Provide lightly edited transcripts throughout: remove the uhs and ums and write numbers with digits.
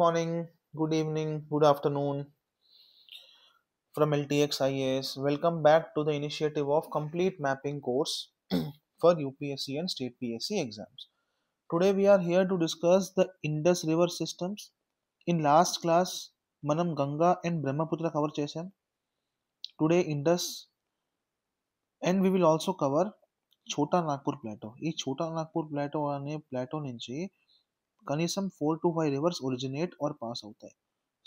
morning, good evening, good afternoon from LTX IAS. Welcome back to the initiative of complete mapping course for UPSC and state PSC exams. Today we are here to discuss the Indus River systems. In last class, Manam Ganga and Brahmaputra cover chesam. Today Indus, and we will also cover Chota Nagpur Plateau. ఈ Chota Nagpur Plateau అనే plateau నుంచి కనీసం 4 to 5 rivers originate or pass అవుతాయి.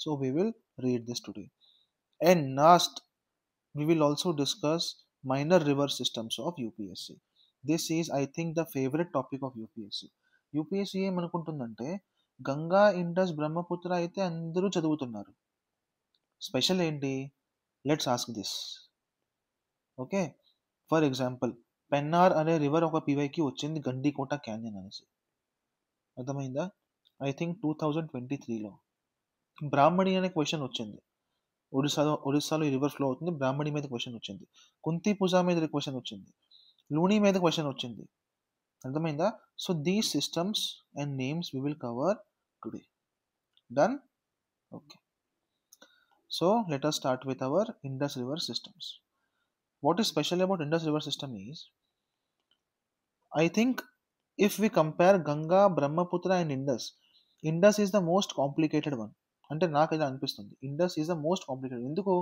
So we will read this today. And last, we will also discuss minor river systems of UPSC. This is, I think, the favorite topic of UPSC. UPSC ఏమనుకుంటుందంటే Ganga Indus Brahmaputra అయితే అందరూ చదువుతున్నారు, special ఏంటి? Let's ask this. Okay, for example Pennar అనే river ఒక పీవైకి వచ్చింది, Gandikota canyon అనేసి. అర్థమైందా? ఐ థింక్ 2023లో బ్రాహ్మణి అనే క్వశ్చన్ వచ్చింది. ఒడిస్సాలో ఈ రివర్ ఫ్లో అవుతుంది, బ్రాహ్మణి మీద క్వశ్చన్ వచ్చింది. కుంతి పూజా మీద క్వశ్చన్ వచ్చింది, లూని మీద క్వశ్చన్ వచ్చింది. అర్థమైందా? So these systems and names we will cover today. Done? Okay, so let us start with our Indus river systems. What is special about Indus river system is, I think if we compare Ganga, Brahmaputra and Indus is the most complicated one. అంటే నాకు ఇలా అనిపిస్తుంది, Indus is the most complicated. ఎందుకు?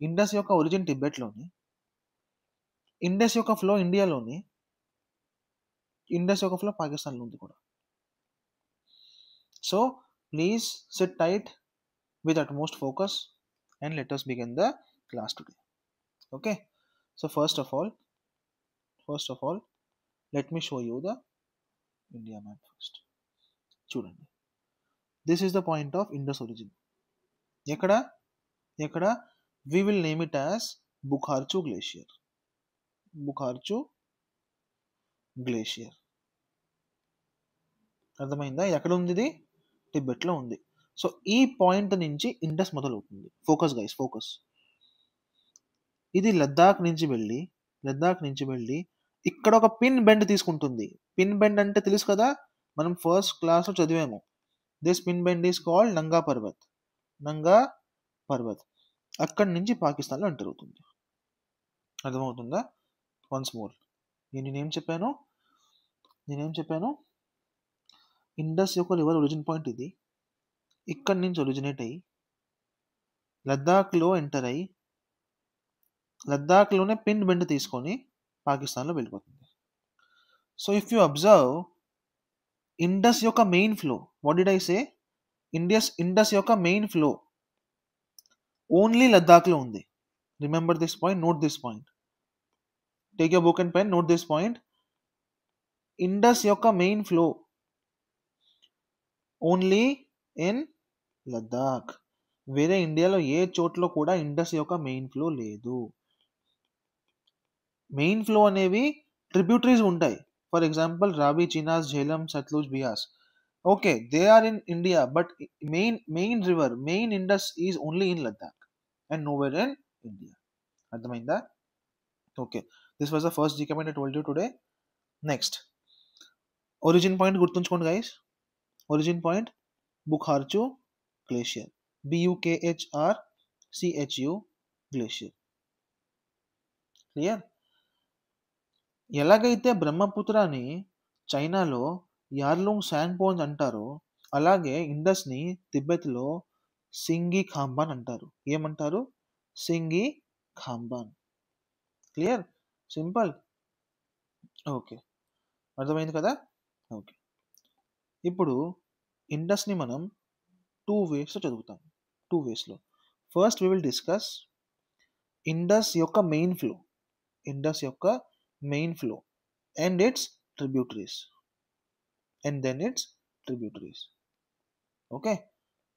Indus యొక్క origin టిబెట్లోని, Indus యొక్క flow ఇండియాలోని, Indus యొక్క flow పాకిస్తాన్లో ఉంది కూడా. So please SIT tight with utmost focus and let us begin the class today. Okay, so first of all, let me show you the India map first. చూడండి, this is the point of Indus origin. ఎక్కడ we will name it as Bukharchu glacier. అర్థమైందా? ఎక్కడ ఉంది ఇది? టిబెట్లో ఉంది. So ఈ point నుంచి Indus మొదలవుతుంది. Focus guys, focus. ఇది లద్దాఖ్ నుంచి వెళ్ళి ఇక్కడ ఒక పిన్ బెండ్ తీసుకుంటుంది. పిన్ బెండ్ అంటే తెలుసు కదా, మనం ఫస్ట్ క్లాస్లో చదివాము. This pin bend is called Nanga Parbat. అక్కడి నుంచి పాకిస్తాన్లో ఎంటర్ అవుతుంది. అర్థమవుతుందా? వన్స్ మోర్, నేనేం చెప్పాను? ఇండస్ యొక్క రివర్ ఒరిజిన్ పాయింట్ ఇది. ఇక్కడి నుంచి ఒరిజినేట్ అయ్యి లద్దాఖ్లో ఎంటర్ అయ్యి లద్దాఖ్లోనే పిన్ బెండ్ తీసుకొని పాకిస్తాన్లో వెళ్ళిపోతుంది. So if you observe Indus యొక్క main flow, what did I say? Indus యొక్క మెయిన్ ఫ్లో ఓన్లీ లద్దాఖ్లో ఉంది. Remember this point, note this point. Take your book and pen, note this point. Indus యొక్క main flow only in Ladakh. వేరే ఇండియాలో ఏ చోట్లో కూడా ఇండస్ యొక్క మెయిన్ ఫ్లో లేదు. మెయిన్ ఫ్లో అనేవి ట్రిబ్యూటరీస్ ఉంటాయి. For example Ravi, Chenab, Jhelum, Sutlej, Beas. Okay, they are in India, but main river, main Indus is only in Ladakh and nowhere in India. అర్థమైందా? Okay, this was the first GK point I told you today. Next, origin point గుర్తుంచుకోండి guys. Origin point Bukharchu glacier, BUKHRCHU glacier. Clear? ఎలాగైతే బ్రహ్మపుత్రాని చైనాలో యార్లుంగ్ శాంగ్పోన్స్ అంటారో, అలాగే ఇండస్ని తిబ్బెత్లో సింగి ఖాంబాన్ అంటారు. ఏమంటారు? సింగి ఖాంబాన్. Clear? Simple. Okay, అర్థమైంది కదా? ఓకే, ఇప్పుడు ఇండస్ని మనం 2 వేస్లో చదువుతాం. 2 వేస్లో. First we will discuss Indus యొక్క main flow and its tributaries. Okay,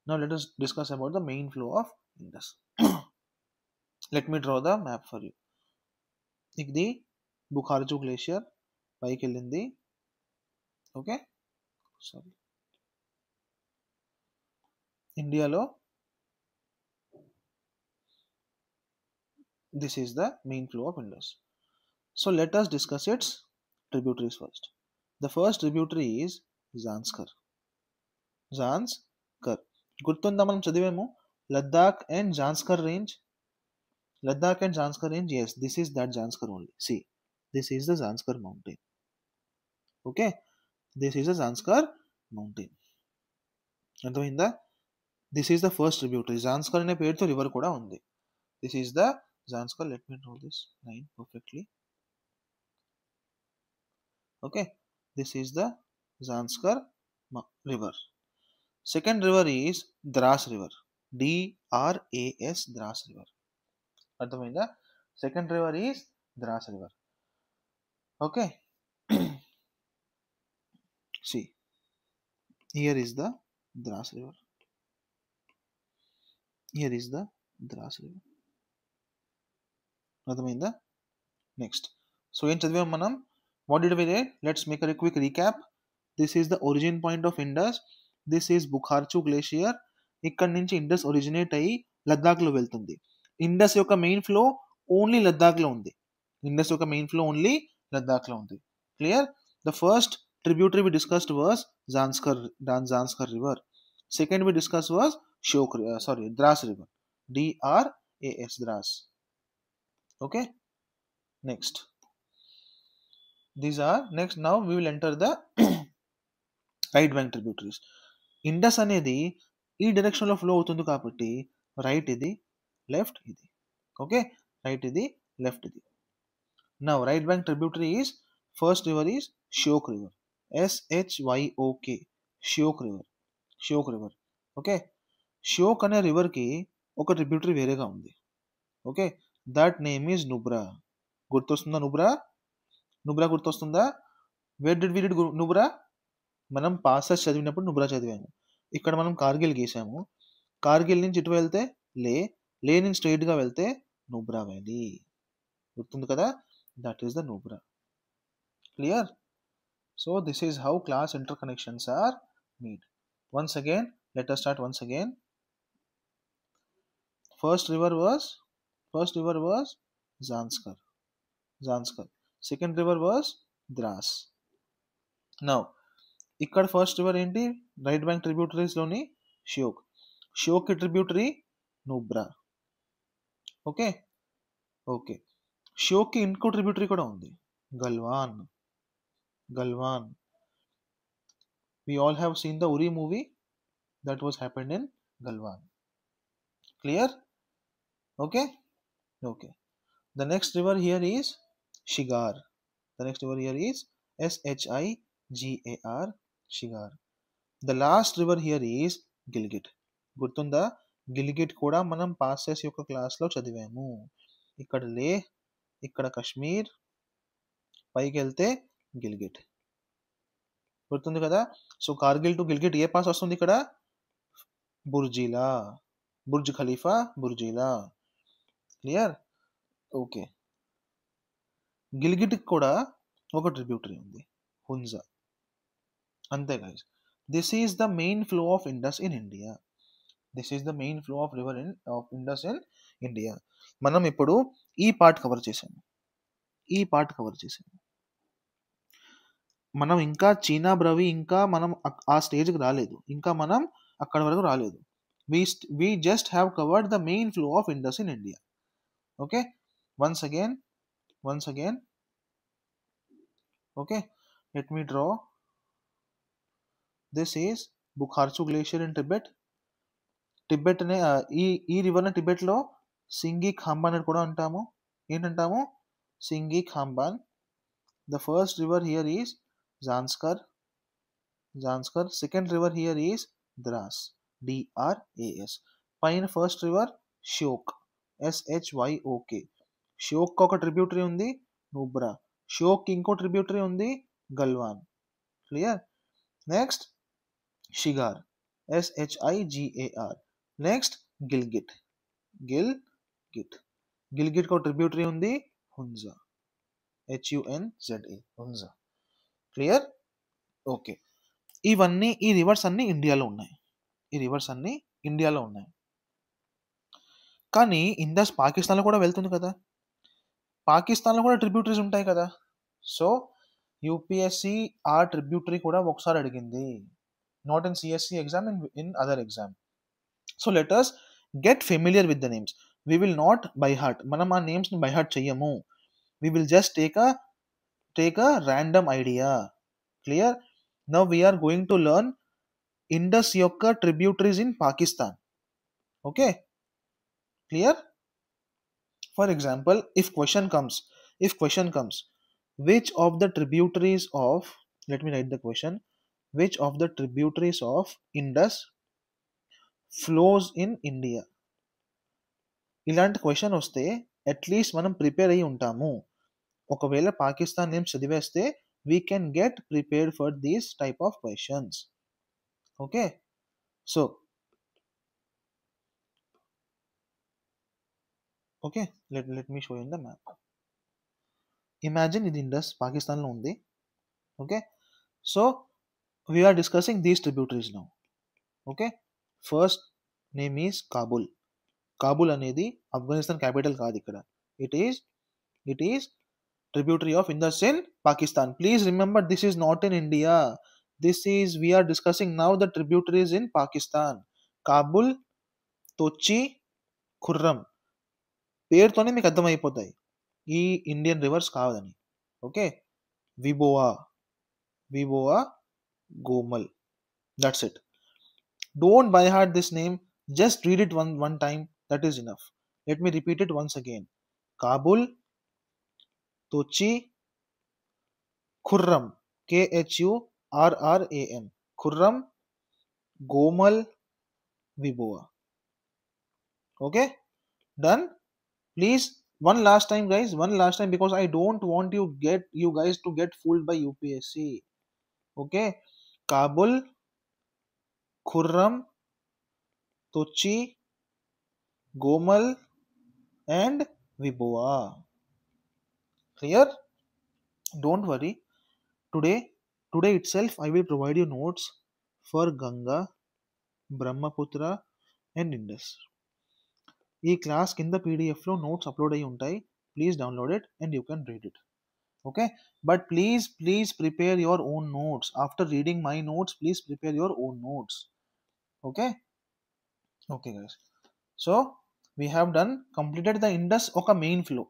now let us discuss about the main flow of Indus. Let me draw the map for you. ఇది బుఖార్చు glacier పైకి వెళ్ళింది. ఓకే, సారీ, ఇండియాలో this is the main flow of Indus. So let us discuss its tributaries first. The first tributary is Zanskar. కర్. గుర్తుందా మనం చదివాము Ladakh and Zanskar range. Ladakh and Zanskar range, yes, this is that Zanskar only. See, this is the Zanskar mountain. Okay, this is the Zanskar mountain. అర్థమైందా? This is the first tributary. Zanskar అనే పేరుతో river కూడా ఉంది. This is the Zanskar. Let me draw this line perfectly. Okay, this is the Zanskar river. Second river is Dras river. DRAS, Dras river. అర్థమైందా? Second river is Dras river. Okay, see, here is the Dras river. Here is the Dras river. అర్థమైందా? Next, so ఏం చదివాం మనం? What did we read? Let's make a quick recap. This is the origin point of Indus. This is Bukharchu glacier. ఇక్కడ నుంచి Indus originate అయ్యి లద్దాఖ్లో వెళ్తుంది. Indus యొక్క main flow only లద్దాఖ్లో ఉంది. ఇండస్ యొక్క మెయిన్ ఫ్లో ఓన్లీ లద్దాఖ్లో ఉంది. Clear? The first tributary we discussed was Zanskar river. Second we discussed was Dras river. DRAS, Dras. Okay, next, these are next. Now we will enter the right bank tributaries. Indus అనేది ఈ direction లో flow అవుతుంది కాబట్టి right ఇది, left ఇది. Okay, right ఇది, left ఇది. Now right bank tributary is, first river is Shyok river. SHYOK, Shyok river. Shyok river. Okay, Shyok అనే రివర్కి ఒక ట్రిబ్యూటరీ వేరేగా ఉంది. Okay, that name is Nubra. గుర్తొస్తుందా నుబ్రా? నుబ్రా గుర్తొస్తుందా? Where did we read Nubra? మనం పాసెస్ చదివినప్పుడు నుబ్రా చదివాము. ఇక్కడ మనం కార్గిల్ గీసాము. కార్గిల్ నుంచి ఇటు వెళ్తే లే నుంచి స్ట్రైట్గా వెళ్తే నుబ్రా వ్యాలీ. గుర్తుంది కదా? That is the Nubra. Clear? So this is how class interconnections are made. Once again, let us start once again. First river was Zanskar. Second river was Dras. Now, ikkada first river enti? Right bank tributaries loni Shyok. Shyok ki tributary Nubra. Okay. Shyok ki inko tributary kuda undi, Galwan. We all have seen the Uri movie that was happened in Galwan. Clear? Okay. The next river here is Shigar. SHIGAR, Shigar. The last river here is Gilgit. గుర్తుందా? గిల్గిట్ కూడా మనం passes యొక్క క్లాస్లో చదివాము. ఇక్కడ లే, ఇక్కడ కశ్మీర్, పైకి వెళ్తే గిల్గిట్. గుర్తుంది కదా? సో కార్గిల్ టు గిల్గిట్ ఏ పాస్ వస్తుంది ఇక్కడ? Burjila, Burj Khalifa, Burjila. Clear? Okay, Gilgit కూడా ఒక ట్రిబ్యూటరీ ఉంది, హుంజా. అంతే guys. This is the main flow of Indus in India. Indus in India. మనం ఇప్పుడు ఈ పార్ట్ కవర్ చేసాము. మనం ఇంకా చీనా బ్రవి, ఇంకా మనం ఆ స్టేజ్కి రాలేదు. ఇంకా మనం అక్కడ వరకు రాలేదు. We just have covered the main flow of Indus in India. Okay, once again. Okay, let me draw. This is Bukharchu glacier in Tibet. అనే ఈ రివర్ని టిబెట్లో సింగి ఖాంబాన్ అని కూడా అంటాము. ఏంటంటాము? సింగి ఖాంబాన్. The first river here is Zanskar. Second river here is Dras. DRAS. పైన first river Shyok. SHYOK. Shyok ఒక tributary ఉంది, Nubra. Shyok ఇంకో tributary ఉంది, Galwan. Clear? Next Shigar. SHIGAR. Next Gilgit. Gilgit ఒక ట్రిబ్యూటరీ ఉంది, Hunza. HUNZA, Hunza. Clear? Okay, ఇవన్నీ ఈ రివర్స్ అన్నీ ఇండియాలో ఉన్నాయి. కానీ ఇండస్ పాకిస్తాన్లో కూడా వెళ్తుంది కదా. పాకిస్తాన్లో కూడా ట్రిబ్యూటరీస్ ఉంటాయి కదా. సో యూపీఎస్సి ఆ ట్రిబ్యూటరీ కూడా ఒకసారి అడిగింది. not in CSC exam, in other exam. So let us get familiar with the names. We will not by heart. మనం ఆ నేమ్స్ ని by heart చెయ్యము. We will just take a random idea. Clear? Now we are going to learn Indus యొక్క tributaries in Pakistan. Okay? Clear? For example, if question comes, which of the tributaries of, let me write the question, which of the tributaries of Indus flows in India? ఇలాంటి question వస్తే at least మనం prepare అయ్యి ఉంటాము. ఒకవేళ Pakistan names చదివేస్తే we can get prepared for these type of questions. Okay, so okay, let me show in the map. Imagine ఇది Indus పాకిస్తాన్లో ఉంది. Okay, so we're discussing these tributaries now. Okay, first name is Kabul. Kabul అనేది Afghanistan capital కాదు ఇక్కడ. It is tributary of Indus in Pakistan. Please remember, this is not in India. We are discussing now the tributaries in Pakistan. Kabul, Tochi, Khurram. పేరుతోనే మీకు అర్థమైపోతాయి ఈ Indian rivers కాదని. Okay, Vihowa, Gomal. That's it. Don't by heart this name. Just read it one time. That is enough. Let me repeat it once again. Kabul, Tochi, Khurram, Khurram, Khurram, Gomal, Viboa. Okay, done. Please, one last time guys, because I don't want you guys to get fooled by UPSC. Okay, Kabul, Khurram, Tochi, Gomal and Viboa. Clear? Don't worry. Today itself I will provide you notes for Ganga, Brahmaputra and Indus. ఈ class కింద పీడిఎఫ్లో notes upload అయ్యి ఉంటాయి. Please download it and you can read it. Okay, but please prepare your own notes. After reading my notes, please prepare your own notes. Okay guys, so we have completed the Indus ఒక main flow.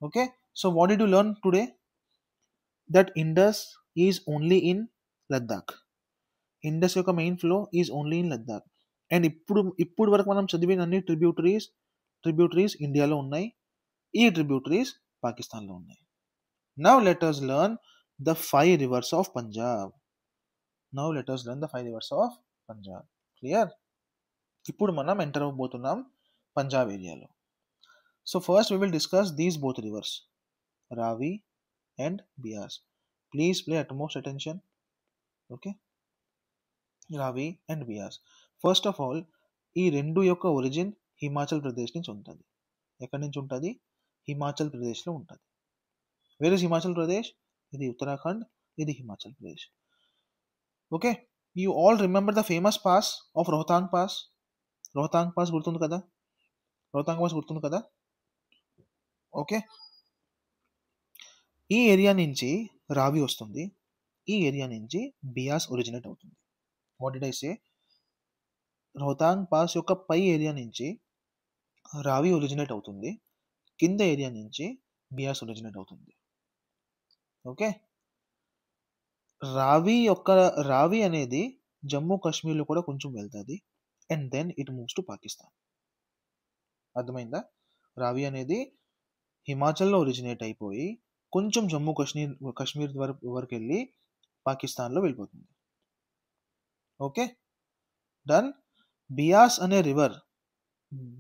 Okay, so what did you learn today? That Indus is only in Ladakh. Indus యొక్క main flow is only in Ladakh. And ఇప్పుడు వరకు మనం చదివిన అన్ని tributaries ఇండియాలో ఉన్నాయి. ఈ ట్రిబ్యూటరీస్ పాకిస్తాన్లో ఉన్నాయి. Now let us learn the 5 rivers of Punjab. Clear? ఇప్పుడు మనం ఎంటర్ అవ్వబోతున్నాం పంజాబ్ ఏరియాలో. So first we will discuss these both rivers, Ravi and Beas. Please pay utmost attention. Okay, Ravi and Beas. First of all, ఈ రెండు యొక్క origin Himachal Pradesh నుంచి ఉంటుంది. ఎక్కడి నుంచి ఉంటుంది? హిమాచల్ ప్రదేశ్లో ఉంటుంది. Where is Himachal Pradesh? ఇది ఉత్తరాఖండ్, ఇది Himachal Pradesh. Okay, you all remember the famous pass of Rohtang pass. Rohtang pass గుర్తుంది కదా? ఓకే, ఈ ఏరియా నుంచి రావి వస్తుంది. ఈ ఏరియా నుంచి బియాస్ ఒరిజినేట్ అవుతుంది. What did I say? Rohtang pass యొక్క పై ఏరియా నుంచి రావి ఒరిజినేట్ అవుతుంది. కింద ఏరియా నుంచి బియాస్ ఒరిజినేట్ అవుతుంది. ఓకే, రావి అనేది జమ్మూ కాశ్మీర్లో కూడా కొంచెం వెళ్తుంది. And then it moves to Pakistan. అర్థమైందా? రావి అనేది హిమాచల్లో ఒరిజినేట్ అయిపోయి కొంచెం జమ్మూ కాశ్మీర్ వరకు వెళ్ళి పాకిస్తాన్లో వెళ్ళిపోతుంది. Okay, done. బియాస్ అనే రివర్,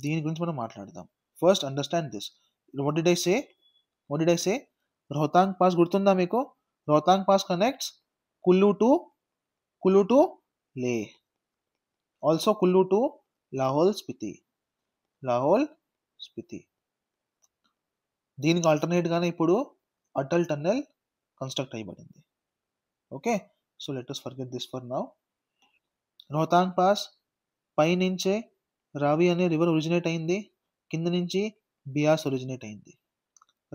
దీని గురించి మనం మాట్లాడదాం. First understand this. What did I say? Rohtang pass గుర్తుందా మీకు? Rohtang pass connects Kullu to Leh, also Kullu to Lahaul Spiti. దీనికి ఆల్టర్నేట్ గానే ఇప్పుడు అటల్ టన్నెల్ కన్స్ట్రక్ట్ అయ్యబడింది. Okay, so let us forget this for now. Rohtang pass పైనుంచే రావి అనే రివర్ ఒరిజినేట్ అయింది, కింద నుంచి బియాస్ ఒరిజినేట్ అయింది.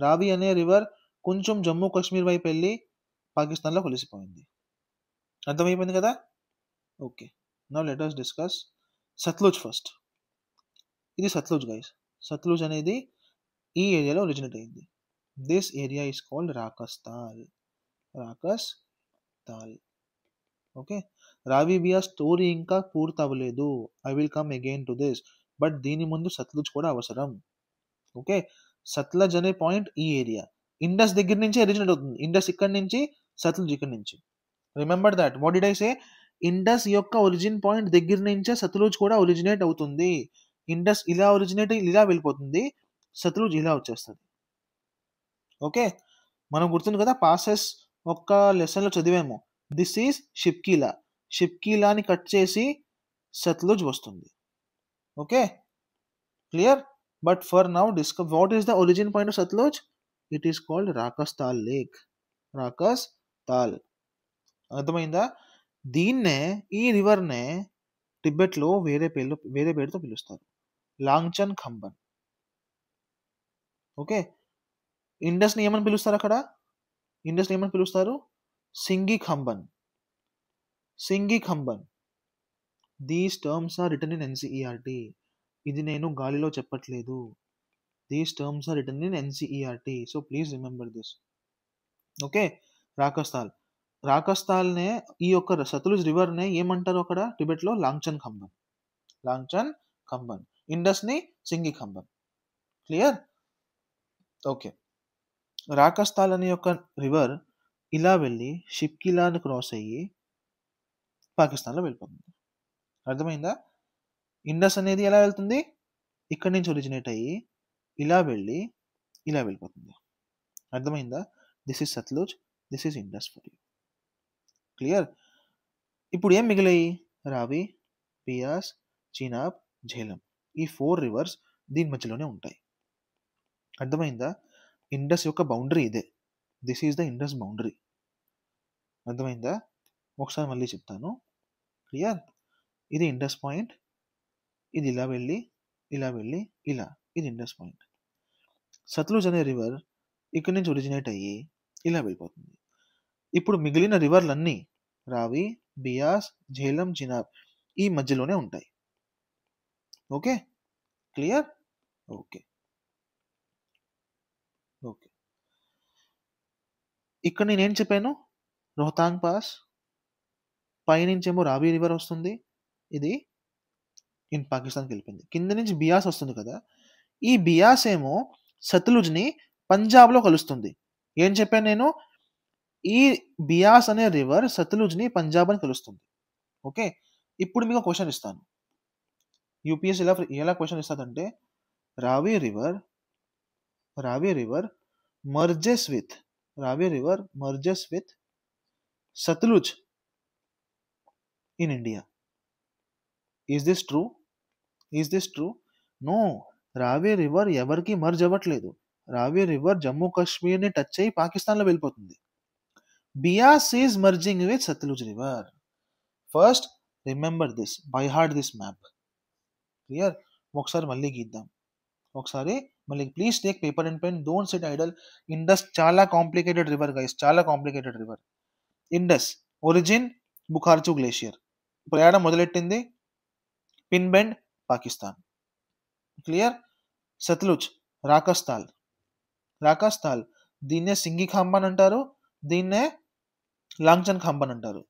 రావి అనే రివర్ కొంచెం జమ్మూ కాశ్మీర్ వైపు వెళ్ళి పాకిస్తాన్లో కలిసిపోయింది. అర్థమైపోయింది కదా? Okay, now let us discuss Sutlej first. ఇది సత్లుజ్ గైస్. సత్లుజ్ అనేది ఈ ఏరియాలో ఒరిజినేట్ అయింది. This area is called Rakshastal. Rakshastal. Okay, Ravi Beas story ఇంకా పూర్తి అవ్వలేదు. I will come again to this. But దీని ముందు సత్లుజ్ కూడా అవసరం. ఓకే, సత్లజ్ అనే పాయింట్ ఈ ఏరియా ఇండస్ దగ్గర నుంచి ఒరిజినేట్ అవుతుంది. ఇండస్ ఇక్కడ నుంచి, సత్లుజ్ ఇక్కడ నుంచి. Remember that. What did I say? Indus యొక్క ఒరిజిన్ పాయింట్ దగ్గర నుంచే సత్లుజ్ కూడా ఒరిజినేట్ అవుతుంది. ఇండస్ ఇలా ఒరిజినేట్ ఇలా వెళ్ళిపోతుంది, సత్లుజ్ ఇలా వచ్చేస్తుంది. ఓకే, మనం గుర్తుంది కదా, పాసెస్ ఒక్క లెసన్లో చదివాము. This is Shipkila. షిప్కీలాని కట్ చేసి సత్లుజ్ వస్తుంది. Okay, clear? But for now discuss what is the origin point of Sutlej. It is called Rakshastal lake. Rakshastal. అర్థమైందా? దీన్నే, ఈ రివర్నే టిబెట్లో వేరే పేరుతో పిలుస్తారు, లాంగ్చన్ ఖంబన్. ఓకే, ఇండస్ని ఏమని పిలుస్తారు అక్కడ? ఇండస్ని ఏమని పిలుస్తారు? Singi Khamban. Singi Khamban. These terms are written in NCERT. ఇది నేను గాలిలో చెప్పట్లేదు. These terms are written in NCERT. So please remember this. Okay, Rakshastal. రాకస్తాల్నే, ఈ యొక్క సత్లుజ్ రివర్నే ఏమంటారు అక్కడ టిబెట్లో? లాంగ్చన్ ఖంబన్. లాంగ్చన్ ఖంబన్. ఇండస్ని సింగి ఖంబన్. క్లియర్? ఓకే, రాకస్తాల్ అనే యొక్క రివర్ ఇలా వెళ్ళి షిప్కిలాని క్రాస్ అయ్యి పాకిస్తాన్లో వెళ్ళిపోతుంది. అర్థమైందా? ఇండస్ అనేది ఎలా వెళ్తుంది? ఇక్కడి నుంచి ఒరిజినేట్ అయ్యి ఇలా వెళ్ళి ఇలా వెళ్ళిపోతుంది. అర్థమైందా? This is Sutlej, this is Indus for you. Clear? ఇప్పుడు ఏం మిగిలాయి? రావి, బియాస్, చీనాబ్, ఝేలం. ఈ 4 రివర్స్ దీని మధ్యలోనే ఉంటాయి. అర్థమైందా? ఇండస్ యొక్క బౌండరీ ఇదే. This is the Indus boundary. అర్థమైందా? ఒకసారి మళ్ళీ చెప్తాను. క్లియర్? ఇది ఇండస్ పాయింట్. ఇది ఇలా వెళ్ళి ఇలా వెళ్ళి ఇలా, ఇది ఇండస్ పాయింట్. సత్లుజ్ అనే రివర్ ఇక్కడి నుంచి ఒరిజినేట్ అయ్యి ఇలా వెళ్ళిపోతుంది. ఇప్పుడు మిగిలిన రివర్లన్నీ రావి, బియాస్, ఝేలం, చినాబ్ ఈ మధ్యలోనే ఉంటాయి. Okay, clear? Okay, okay. ఇక్కడ నేనేం చెప్పాను? రోహతాంగ్ పాస్ పైనుంచేమో రావి రివర్ వస్తుంది, ఇది ఇన్ పాకిస్తాన్కి వెళ్ళిపోయింది. కింద నుంచి బియాస్ వస్తుంది కదా, ఈ బియాస్ ఏమో సత్లుజ్ని పంజాబ్లో కలుస్తుంది. ఏం చెప్పాను నేను? ఈ బియాస్ అనే రివర్ సత్లుజ్ని పంజాబ్ అని కలుస్తుంది. ఓకే, ఇప్పుడు మీకు క్వశ్చన్ ఇస్తాను. యూపీఎస్ ఎలా క్వశ్చన్ ఇస్తుందంటే, Ravi river merges with Sutlej in India. Is this true? No, Ravi river ఎవరికి మర్జ్ అవ్వట్లేదు. రావి రివర్ జమ్మూ కాశ్మీర్ని టచ్ అయ్యి పాకిస్తాన్లో వెళ్ళిపోతుంది. Beas is merging with Sutlej river. First remember this, by heart this map. Clear? ఒకసారి మళ్ళీ గీద్దాం. Please take paper and pen, don't sit idle. Indus చాలా కాంప్లికేటెడ్ రివర్ గైస్, చాలా complicated river. Indus origin Bukharchu glacier, ప్రయాణం మొదలెట్టింది పిన్బెండ్, పాకిస్తాన్. క్లియర్? సత్లుజ్ రాకస్తాల్ దీన్నే సింగి ఖంబన్ అంటారు, దీన్నే లాంగ్చన్ ఖంబన్ అంటారు.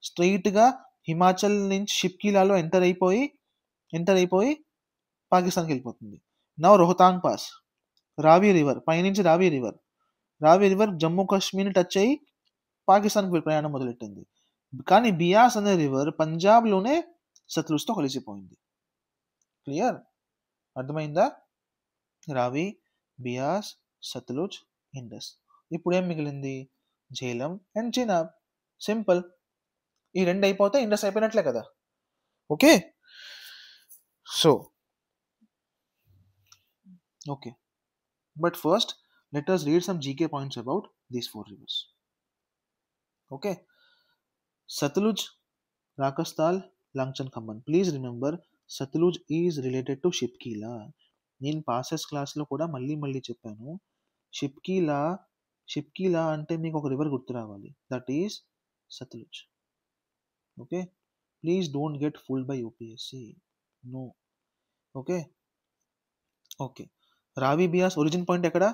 స్ట్రైట్గా హిమాచల్ నుంచి షిప్కీలాలో ఎంటర్ అయిపోయి పాకిస్తాన్కి వెళ్ళిపోతుంది. నౌ రోహతాంగ్ పాస్, రావి రివర్ పైనుంచి రావి రివర్ జమ్మూ కాశ్మీర్ని టచ్ అయ్యి పాకిస్తాన్కి ప్రయాణం మొదలెట్టింది. కానీ బియాస్ అనే రివర్ పంజాబ్లోనే సత్లుజ్తో కలిసిపోయింది. క్లియర్? అర్థమైందా? రావి, బియాస్, సత్లుజ్, ఇండస్. ఇప్పుడు ఏం మిగిలింది? ఝేలం అండ్ చినాబ్. సింపుల్. ఈ 2 అయిపోతే ఇండస్ అయిపోయినట్లే కదా. Okay, so okay, but first let us read some GK points about these 4 rivers. Okay, Satluj, Rakastal, Langchan, Khamban. Please remember, Satluj is related to Shipkila. నేను passes క్లాస్లో కూడా మళ్ళీ చెప్పాను. షిప్కీలా అంటే మీకు ఒక రివర్ గుర్తు రావాలి, that is Sutlej. Okay, please don't get fooled by UPSC. No. Okay. Okay. Ravi Beas origin point ఎక్కడ?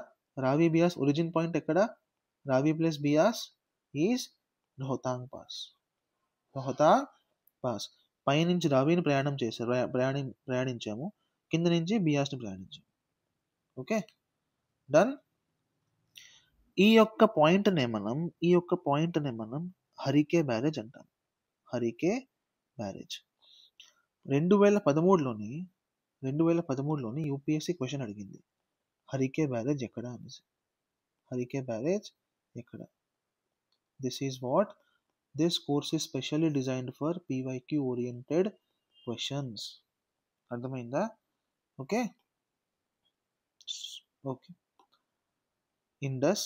రావి బియాస్ ఒరిజిన్ పాయింట్ ఎక్కడ? రావి plus Beas is Rohtang pass. Rohtang pass. పైనుంచి రావిని ప్రయాణించాము, కింద నుంచి బియాస్ని ప్రయాణించాము. Okay, done. ఈ యొక్క పాయింట్నే మనం హరికే బ్యారేజ్ అంటాం. హరికే బ్యారేజ్ 2013లోని యూపీఎస్సీ క్వశ్చన్ అడిగింది, హరికే బ్యారేజ్ ఎక్కడ అనేసి. హరికే బ్యారేజ్ ఎక్కడ? This is what this course is specially designed for PYQ oriented questions. అర్థమైందా? ఓకే. ఓకే. ఇండస్,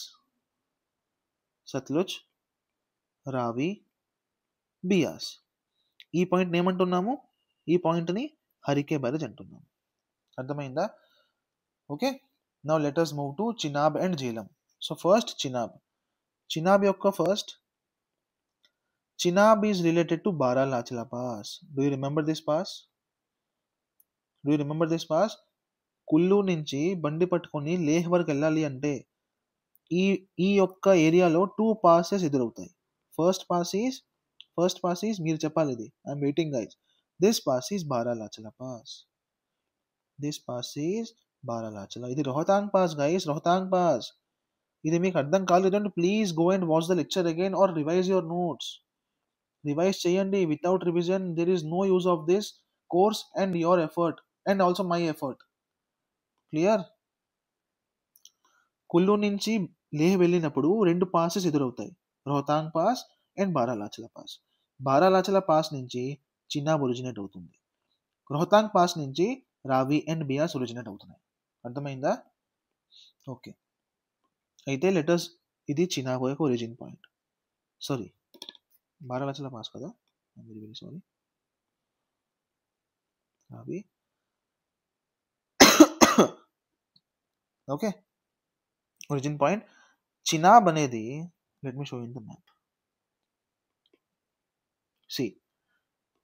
సత్లుజ్, రావి, బియాస్. ఈ పాయింట్ని ఏమంటున్నాము? ఈ పాయింట్ని హరికే బ్యారేజ్ అంటున్నాము. అర్థమైందా? Okay. Now let us move to Chenab and Jhelum. So first Chenab యొక్క Chenab is related to Baralacha La pass. Do you remember this pass? Kullu నుంచి బండి పట్టుకొని లేహ్ వరకు వెళ్ళాలి అంటే ఈ యొక్క ఏరియాలో 2 passes ఎదురవుతాయి. ఫస్ట్ పాస్ ఈజ్ మీరు చెప్పాలి, ఇది I'm waiting guys. This pass is Baralacha La pass. ఇది Rohtang pass guys, Rohtang pass. ఇది మీకు అర్థం కాలేదంటే please go and watch the lecture again or revise your notes. Revise చేయండి. Without revision there is no use of this course and your effort and also my effort. Clear? Kullu నుంచి లేహ్ వెళ్ళినప్పుడు 2 passes ఎదురవుతాయి, Rohtang pass and Baralacha La pass. Baralacha La pass నుంచి Chenab originate అవుతుంది, Rohtang pass నుంచి రావి and Beas originate అవుతున్నాయి. అర్థమైందా? ఓకే. అయితే లెటర్స్, ఇది చినాబ్ యొక్క ఒరిజిన్ పాయింట్. సారీ, బారాలాచలా పాస్ కదా, వెరీ వెరీ సారీ. రావి. ఓకే, ఒరిజిన్ పాయింట్ చినాబ్ అనేది, let me show in the map. See,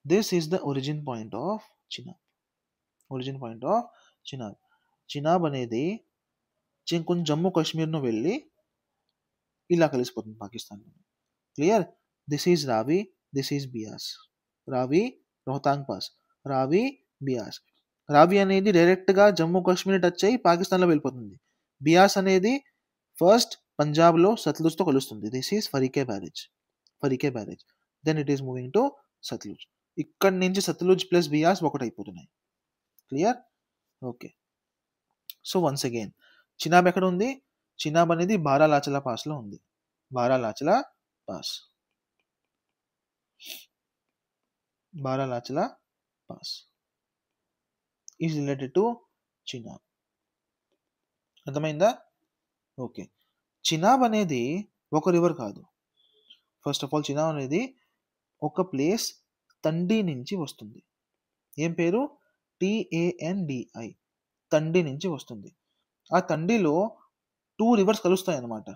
this is the origin point of Chenab. Chenab అనేది కొంచెం జమ్మూ కాశ్మీర్ను వెళ్ళి ఇలా కలిసిపోతుంది పాకిస్తాన్లో. క్లియర్? దిస్ ఈజ్ రావి, దిస్ ఈజ్ బియాస్. రావి, రోహతాంగ్ పాస్, రావి, బియాస్. రావి అనేది డైరెక్ట్గా జమ్మూ కాశ్మీర్ టచ్ అయ్యి పాకిస్తాన్లో వెళ్ళిపోతుంది. బియాస్ అనేది ఫస్ట్ పంజాబ్లో సత్లుజ్తో కలుస్తుంది. This is Harike barrage. Then it is moving to Sutlej. ఇక్కడ నుంచి సత్లుజ్ ప్లస్ బియాస్ ఒకటైపోతున్నాయి. Clear? Okay. So once again, Chenab ఎక్కడ ఉంది? చినాబ్ అనేది బారాలాచలా పాస్లో ఉంది. Baralacha La pass is related to Chenab. అర్థమైందా? ఓకే. చినాబ్ అనేది ఒక రివర్ కాదు. ఫస్ట్ ఆఫ్ ఆల్, చినాబ్ అనేది ఒక ప్లేస్ తండి నుంచి వస్తుంది. ఏం పేరు? TANDI. తండి నుంచి వస్తుంది. ఆ తండిలో 2 rivers కలుస్తాయి అన్నమాట.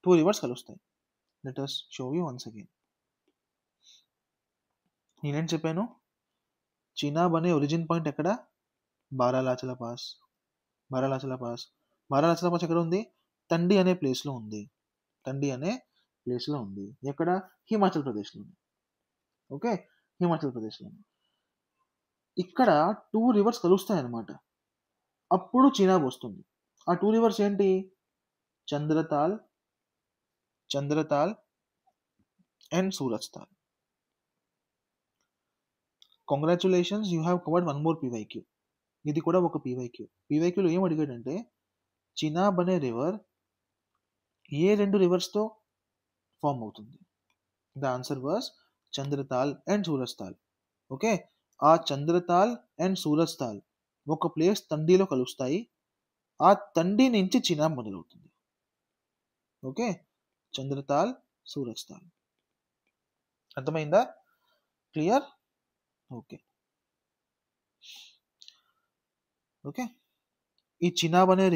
2 rivers కలుస్తాయి. Let us show you once again. నేనేం చెప్పాను? చినాబ్ అనే ఒరిజిన్ పాయింట్ ఎక్కడ? బారాలాచలా పాస్. బారాలాచలా పాస్ ఎక్కడ ఉంది? తండి అనే ప్లేస్లో ఉంది. ఎక్కడ? హిమాచల్ ప్రదేశ్లో ఉంది. ఓకే, హిమాచల్ ప్రదేశ్లో ఉంది. ఇక్కడ 2 rivers కలుస్తాయి అన్నమాట. అప్పుడు చినాబ్ వస్తుంది. ఆ 2 rivers ఏంటి? Chandratal and Surajtal. Congratulations, you have covered 1 more PYQ. ఇది కూడా ఒక పీవైక్యూలో ఏం అడిగాడంటే, చినాబ్ అనే రివర్ ఏ 2 రివర్స్తో ఫామ్ అవుతుంది? The answer was Chandratal and Surajtal. Okay, ఆ చంద్రతాల్ అండ్ సూరజ్తాల్ ఒక ప్లేస్ తండిలో కలుస్తాయి. ఆ తండి నుంచి చినాబ్ మొదలవుతుంది. ఓకే, చంద్రతాల్, సూరజ్తాల్. అర్థమైందా? క్లియర్? ఓకే. ఈ చినాబ్ అనే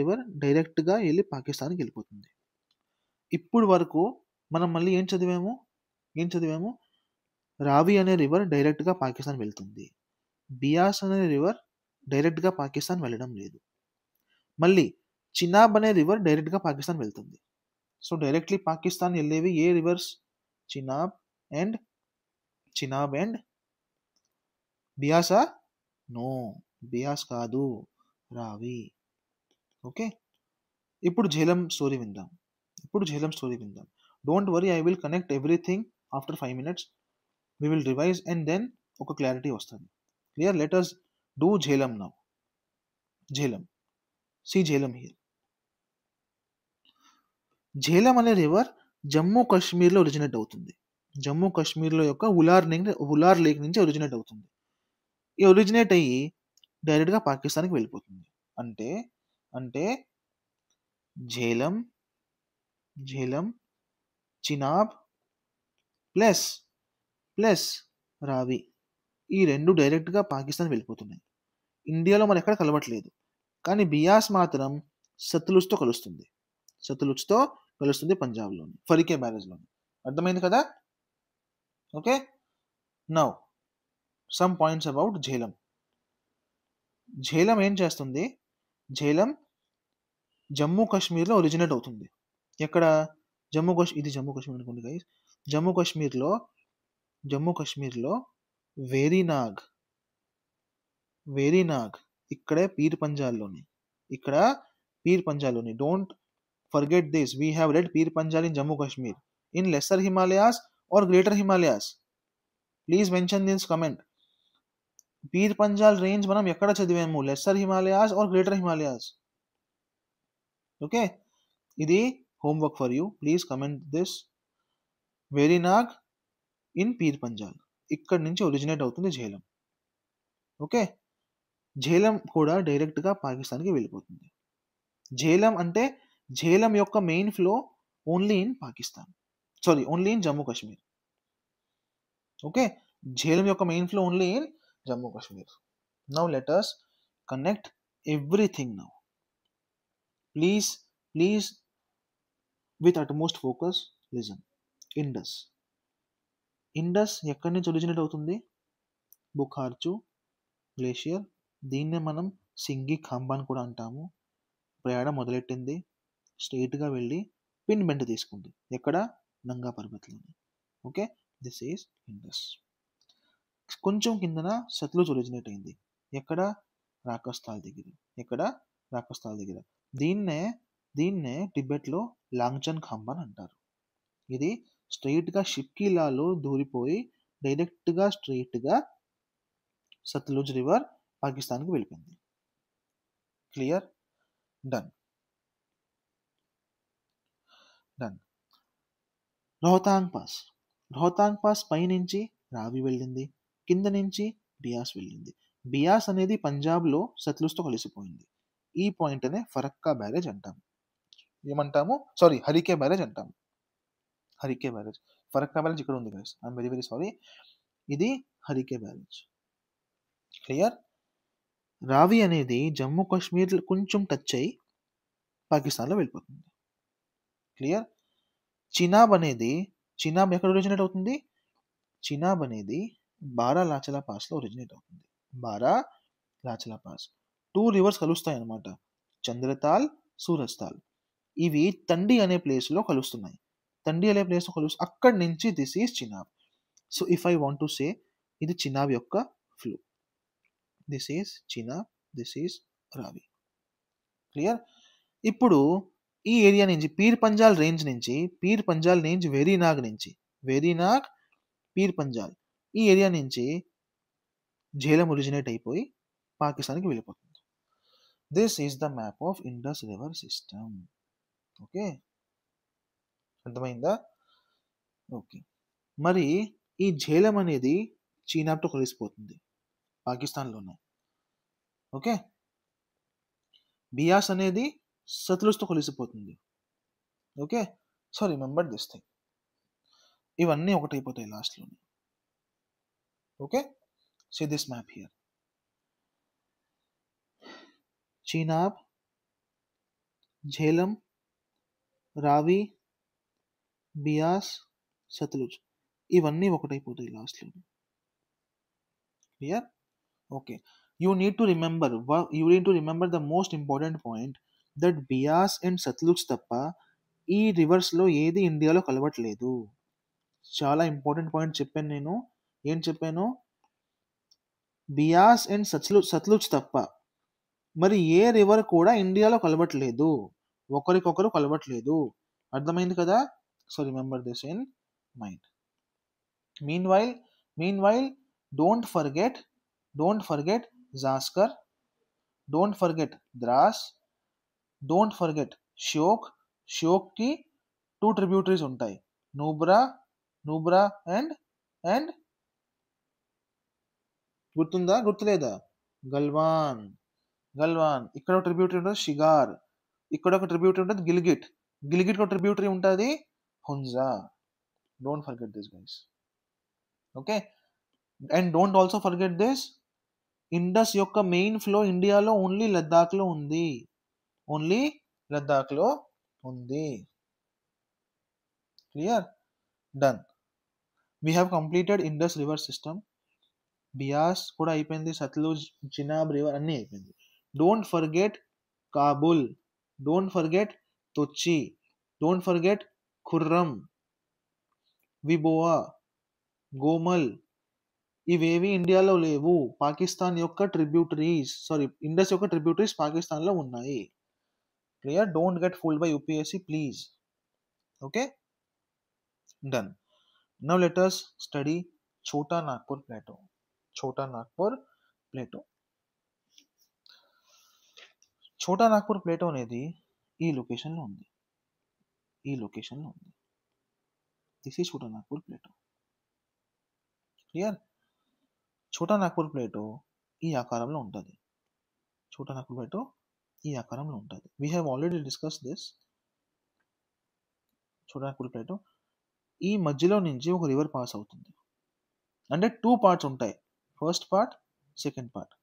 రివర్ డైరెక్ట్గా వెళ్ళి పాకిస్తాన్కి వెళ్ళిపోతుంది. ఇప్పుడు వరకు మనం మళ్ళీ ఏం చదివాము? రావి అనే రివర్ డైరెక్ట్గా పాకిస్తాన్ వెళ్తుంది. బియాస్ అనే రివర్ డైరెక్ట్గా పాకిస్తాన్ వెళ్ళడం లేదు. మళ్ళీ చినాబ్ అనే రివర్ డైరెక్ట్గా పాకిస్తాన్ వెళ్తుంది. సో డైరెక్ట్లీ పాకిస్తాన్ వెళ్ళేవి ఏ రివర్స్? చినాబ్ అండ్ బియాసా? నో, బియాస్ కాదు, రావి. ఓకే, ఇప్పుడు ఝేలం స్టోరీ విందాం. Don't worry, I will connect everything after 5 minutes. We will revise and then ఒక క్లారిటీ వస్తుంది. Clear? Let us do Jhelum now. Jhelum here. Jhelum అనే రివర్ జమ్మూ కాశ్మీర్లో ఒరిజినేట్ అవుతుంది. జమ్మూ కాశ్మీర్లో యొక్క ఉలార్ లేక్ నుంచి ఒరిజినేట్ అవుతుంది. ఈ ఒరిజినేట్ అయ్యి డైరెక్ట్గా పాకిస్తాన్కి వెళ్ళిపోతుంది. అంటే ఝేలం చినాబ్ ప్లస్ రావి, ఈ రెండు డైరెక్ట్గా పాకిస్తాన్ వెళ్ళిపోతున్నాయి. ఇండియాలో మరి ఎక్కడ కలవట్లేదు. కానీ బియాస్ మాత్రం సత్లుజ్తో కలుస్తుంది పంజాబ్లోని ఫరికే బ్యారేజ్లోని. అర్థమైంది కదా? Okay, now some points about Jhelum. Jhelum ఏం చేస్తుంది? ఝేలం జమ్మూ కాశ్మీర్లో ఒరిజినేట్ అవుతుంది. ఎక్కడ? ఇది జమ్మూ కాశ్మీర్ అనుకోండి గైస్. జమ్మూ కాశ్మీర్లో వేరీనాగ్ ఇక్కడే పీర్ పంజాల్లోని. Don't forget this, we have read Pir Panjal in Jammu Kashmir, in lesser Himalayas or greater Himalayas. Please mention this comment. Pir Panjal range మనం ఎక్కడ చదివాము? lesser Himalayas or greater Himalayas. Okay, ఇది homework for you. Please comment this. Verinag in Pir Panjal, ఇక్కడ నుంచి originate అవుతుంది ఝేలం. Okay, Jhelum కూడా డైరెక్ట్గా పాకిస్తాన్కి వెళ్ళిపోతుంది. ఝేలం యొక్క main flow only in Jammu Kashmir. Okay, Jhelum యొక్క main flow only in Jammu Kashmir. Now let us connect everything now. Please with utmost focus listen. Indus ఎక్కడి నుంచి ఒరిజినేట్ అవుతుంది? బుఖార్చు గ్లేషియర్. దీన్నే మనం సింగి ఖాంబా అని కూడా అంటాము. ప్రయాణం మొదలెట్టింది, స్ట్రైట్గా వెళ్ళి పిన్ బెండ్ తీసుకుంది. ఎక్కడ? నంగా పర్వతంలోని. Okay, this is Indus. కొంచెం కిందన సత్లుజ్ ఒరిజినేట్ అయింది. ఎక్కడ? రాకస్థాల్ దగ్గర. దీన్నే టిబెట్లో లాంగ్చన్ ఖాంబా అని అంటారు. ఇది స్ట్రైట్గా షిప్కీలాలో దూరిపోయి డైరెక్ట్గా స్ట్రైట్గా సత్లుజ్ రివర్ పాకిస్తాన్కి వెళ్ళిపోయింది. క్లియర్? డన్. రోహతాంగ్ పాస్ పైనుంచి రావి వెళ్ళింది, కింద నుంచి బియాస్ వెళ్ళింది. బియాస్ అనేది పంజాబ్లో సత్లుజ్తో కలిసిపోయింది. ఈ పాయింట్ అనే ఫరక్కా బ్యారేజ్ అంటాము. హరికే బ్యారేజ్ అంటాము. ఫరక్కా బ్యారేజ్ ఇక్కడ ఉంది గైస్, ఐఎమ్ వెరీ సారీ. ఇది హరికే బ్యారేజ్. క్లియర్? రావి అనేది జమ్మూ కాశ్మీర్ కొంచెం టచ్ అయ్యి పాకిస్తాన్లో వెళ్ళిపోతుంది. క్లియర్? చినాబ్ ఎక్కడ ఒరిజినేట్ అవుతుంది? చినాబ్ అనేది బారాలాచలా పాస్లో ఒరిజినేట్ అవుతుంది. టూ రివర్స్ కలుస్తాయి అన్నమాట, చంద్రతాల్, సూరజ్తాల్. ఇవి తండి అనే ప్లేస్లో కలుస్తున్నాయి. అక్కడి నుంచి this is Chenab. So if I want to say, ఇది చినాబ్ యొక్క flow. This is Chenab, this is Ravi. Clear? ఇప్పుడు ఈ ఏరియా నుంచి పీర్ పంజాల్ రేంజ్ వెరీనాగ్ పీర్ పంజాల్, ఈ ఏరియా నుంచి ఝేలం ఒరిజినేట్ అయిపోయి పాకిస్తాన్కి వెళ్ళిపోతుంది. This is the map of Indus river system. Okay, అర్థమైందా? ఓకే, మరి ఈ ఝేలం అనేది చీనాబ్తో కలిసిపోతుంది పాకిస్తాన్లోనే. ఓకే, బియాస్ అనేది సత్లుజ్తో కలిసిపోతుంది. Okay, so remember this thing. ఇవన్నీ ఒకటైపోతాయి లాస్ట్లోని. Okay, see this map here. Chenab, Jhelum, Ravi, Beas, Sutlej. ఇవన్నీ ఒకటైపోతాయి లాస్ట్లో. Clear? Okay. You need to remember the most important point that Beas and Sutlej తప్ప ఈ రివర్స్లో ఏది ఇండియాలో కలవట్లేదు. చాలా ఇంపార్టెంట్ పాయింట్ చెప్పాను నేను. ఏం చెప్పాను? బియాస్ అండ్ సత్లుజ్ తప్ప మరి ఏ రివర్ కూడా ఇండియాలో కలవట్లేదు, ఒకరికొకరు కలవట్లేదు. అర్థమైంది కదా? So remember this in mind. Meanwhile don't forget Zanskar, don't forget Dras, don't forget ష్యోక్కి 2 ట్రిబ్యూటరీస్ ఉంటాయి, నూబ్రా అండ్ గుర్తుందా? గుర్తులేదా? గల్వాన్. ఇక్కడ ఒక ట్రిబ్యూటరీ ఉంటుంది షిగార్, ఇక్కడ ఒక ట్రిబ్యూటరీ ఉంటుంది గిల్గిట్ ఒక ట్రిబ్యూటరీ ఉంటుంది Hunza. Don't forget this guys. Okay. And don't also forget this, Indus యొక్క మెయిన్ ఫ్లో ఇండియాలో ఓన్లీ లద్దాఖ్లో ఉంది. Clear? Done. We have completed Indus river system. Beas కూడా అయిపోయింది, సత్లూజ్, చినాబ్ రివర్ అన్నీ అయిపోయింది. Don't forget Kabul, don't forget Tochi, don't forget Kurram, విబోవా, గోమల్. ఇవేవి ఇండియాలో లేవు. పాకిస్తాన్ యొక్క ట్రిబ్యూటరీస్, ఇండస్ యొక్క ట్రిబ్యూటరీస్ పాకిస్తాన్లో ఉన్నాయి. Clear? Don't get fooled by UPSC please. Okay, done. Now let us study Chota Nagpur plateau. Chota Nagpur plateau అనేది ఈ లొకేషన్లో ఉంది. This is Chota Nagpur plateau. Clear? Chota Nagpur plateau ఈ ఆకారంలో ఉంటుంది. We have already discuss this. Chota Nagpur plateau ఈ మధ్యలో నుంచి ఒక రివర్ పాస్ అవుతుంది. అంటే 2 పార్ట్స్ ఉంటాయి, first part, second part.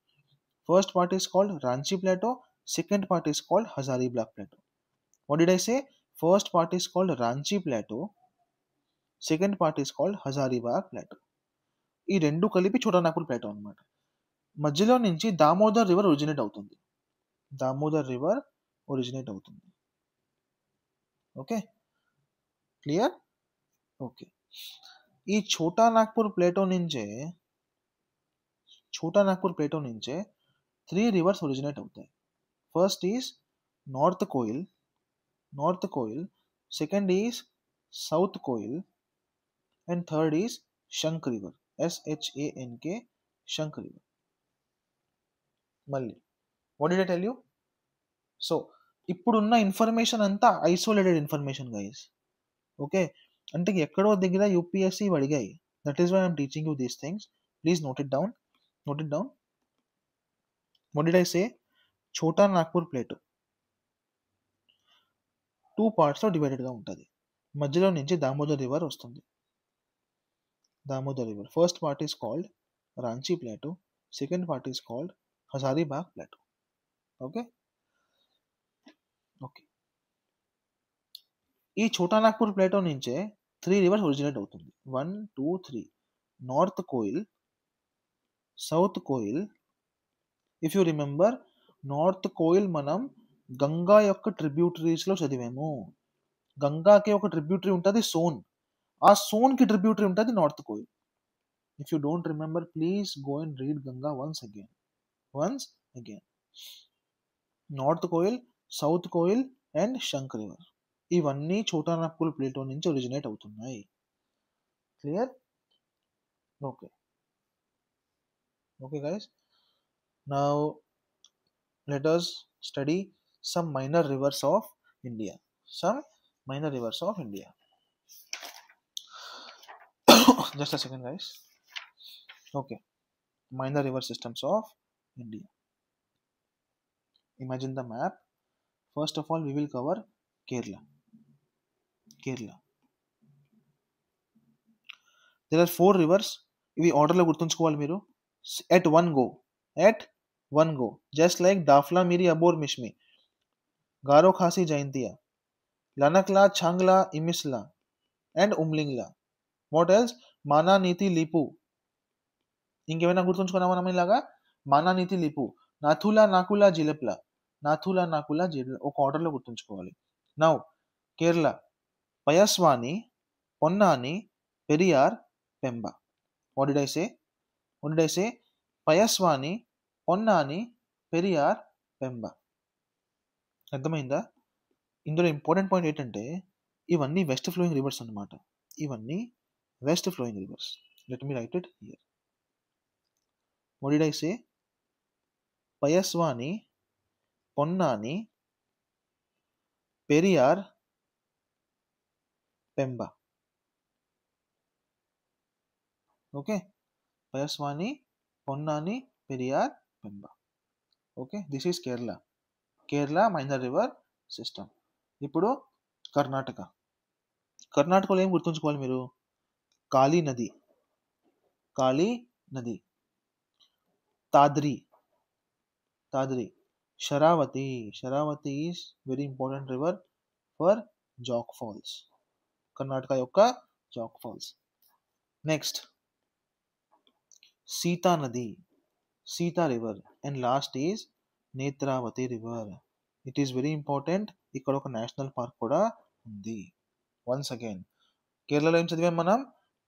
First part is called Ranchi plateau, second part is called Hazaribagh plateau. What did I say? First part is called Ranchi plateau, second part is called Hazaribagh plateau. ఈ రెండు కలిపి Chota Nagpur plateau అనమాట. మధ్యలో నుంచి Damodar river originate అవుతుంది. Okay, clear? Okay. ఈ Chota Nagpur plateau నుంచే 3 rivers originate అవుతాయి. First is north Koel, second is south Koel, and third is Shank river, SHANK, Shank river. మళ్ళీ what did I tell you? So ఇప్పుడున్న ఇన్ఫర్మేషన్ అంతా ఐసోలేటెడ్ ఇన్ఫర్మేషన్ గైస్. ఓకే, అంటే ఎక్కడో దగ్గర యూపీఎస్సీ అడిగాయి. That is why I'm teaching you these things. Please note it down. What did I say? Chota Nagpur plateau 2 పార్ట్స్లో డివైడెడ్గా ఉంటుంది. మధ్యలో నుంచి దామోదర్ రివర్ వస్తుంది. First part is called Ranchi plateau, second part is called Hazaribagh plateau. Okay. ఈ ఛోటా నాగ్పూర్ ప్లాటో నుంచే 3 rivers originate అవుతుంది. 1, 2, 3. North Koel, south Koel. If you remember, north Koel మనం గంగా యొక్క ట్రిబ్యూటరీస్లో చదివాము. గంగాకి ఒక ట్రిబ్యూటరీ ఉంటుంది సోన్, ఆ సోన్కి ట్రిబ్యూటరీ ఉంటుంది north Koel. If you don't remember, please go and read Ganga once again. North Koel, south Koel and Shank river, ఇవన్నీ ఛోటా నాగ్పూర్ ప్లేటో నుంచి ఒరిజినేట్ అవుతున్నాయి. Clear? Okay guys, now let us స్టడీ some minor rivers of India. Just a second guys. Okay, minor river systems of India. Imagine the map. First of all, we will cover Kerala. There are 4 rivers. ఇవి ఆర్డర్లో గుర్తుంచుకోవాలి మీరు. At one go. Just like Dafla, Miri, Abor, Mishmi, Garo, Khasi, Jaintia, Lanakla, Changla, Imisla and Umlingla. What else? మానానీతి Lipu. ఇంకేమైనా గుర్తుంచుకున్నామా మనం ఇలాగా? మానానీతి లిపు, నాథులా నాకులా జిలెప్ల, నాథులా నాకులా జిలె, ఒక ఆర్డర్లో గుర్తుంచుకోవాలి. Now Kerala, Payaswani, Ponnani, Periyar, Pamba. What did I say? What did I say? Payaswani, Ponnani, Periyar, Pamba. అర్థమైందా? ఇందులో ఇంపార్టెంట్ పాయింట్ ఏంటంటే ఇవన్నీ వెస్ట్ ఫ్లోయింగ్ రివర్స్ అన్నమాట. ఇవన్నీ west flowing rivers. Let me write it here. What did I say? Payaswani, Ponnani, Periyar, Pamba. Okay, Payaswani, Ponnani, Periyar, Pamba. Okay, this is Kerala. Kerala minor river system. ఇప్పుడు కర్ణాటక. కర్ణాటకలో ఏం గుర్తుంచుకోవాలి మీరు? కాళీ నది, కాళీ నది, Tadri, Tadri, Sharavathi. Sharavathi is very important river for Jog falls, Karnataka యొక్క జాక్ ఫాల్స్. నెక్స్ట్ సీతా నది, Sita river. And last is Netravati river. It is very important. ఇక్కడ ఒక నేషనల్ పార్క్ కూడా ఉంది. వన్స్ అగైన్, కేరళలో ఏం చదివాం మనం?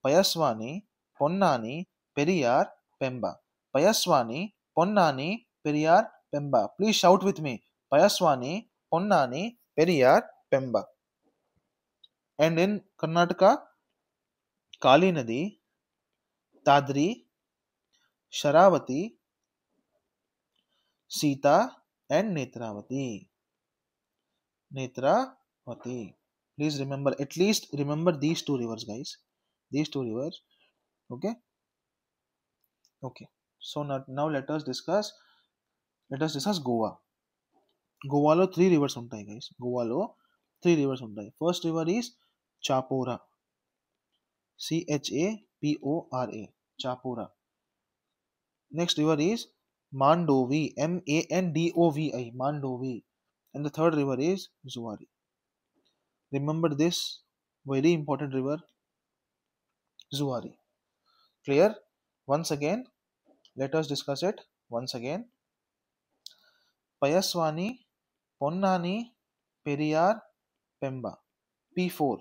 Payaswani, Ponnani, Periyar, Pamba. Payaswani, Ponnani, Periyar, Pamba. Please shout with me. Payaswani, Ponnani, Periyar, Pamba. And in Karnataka, Kali నది, Tadri, Sharavathi, Sita and Netravati. Netravati. Please remember, at least remember these two rivers, guys. These two rivers. Okay. Okay. So now let us discuss Goa. గోవాలో 3 rivers ఉంటాయి guys. గోవాలో 3 rivers ఉంటాయి. First river is Chapora. Chapora. Chapora. Next river is Mandovi. Mandovi. Mandovi. And the third river is Zuari. Remember this very important river, Zuari. Clear? Once again, let us discuss it once again. Payaswani, Ponnani, Periyar, Pemba. P4.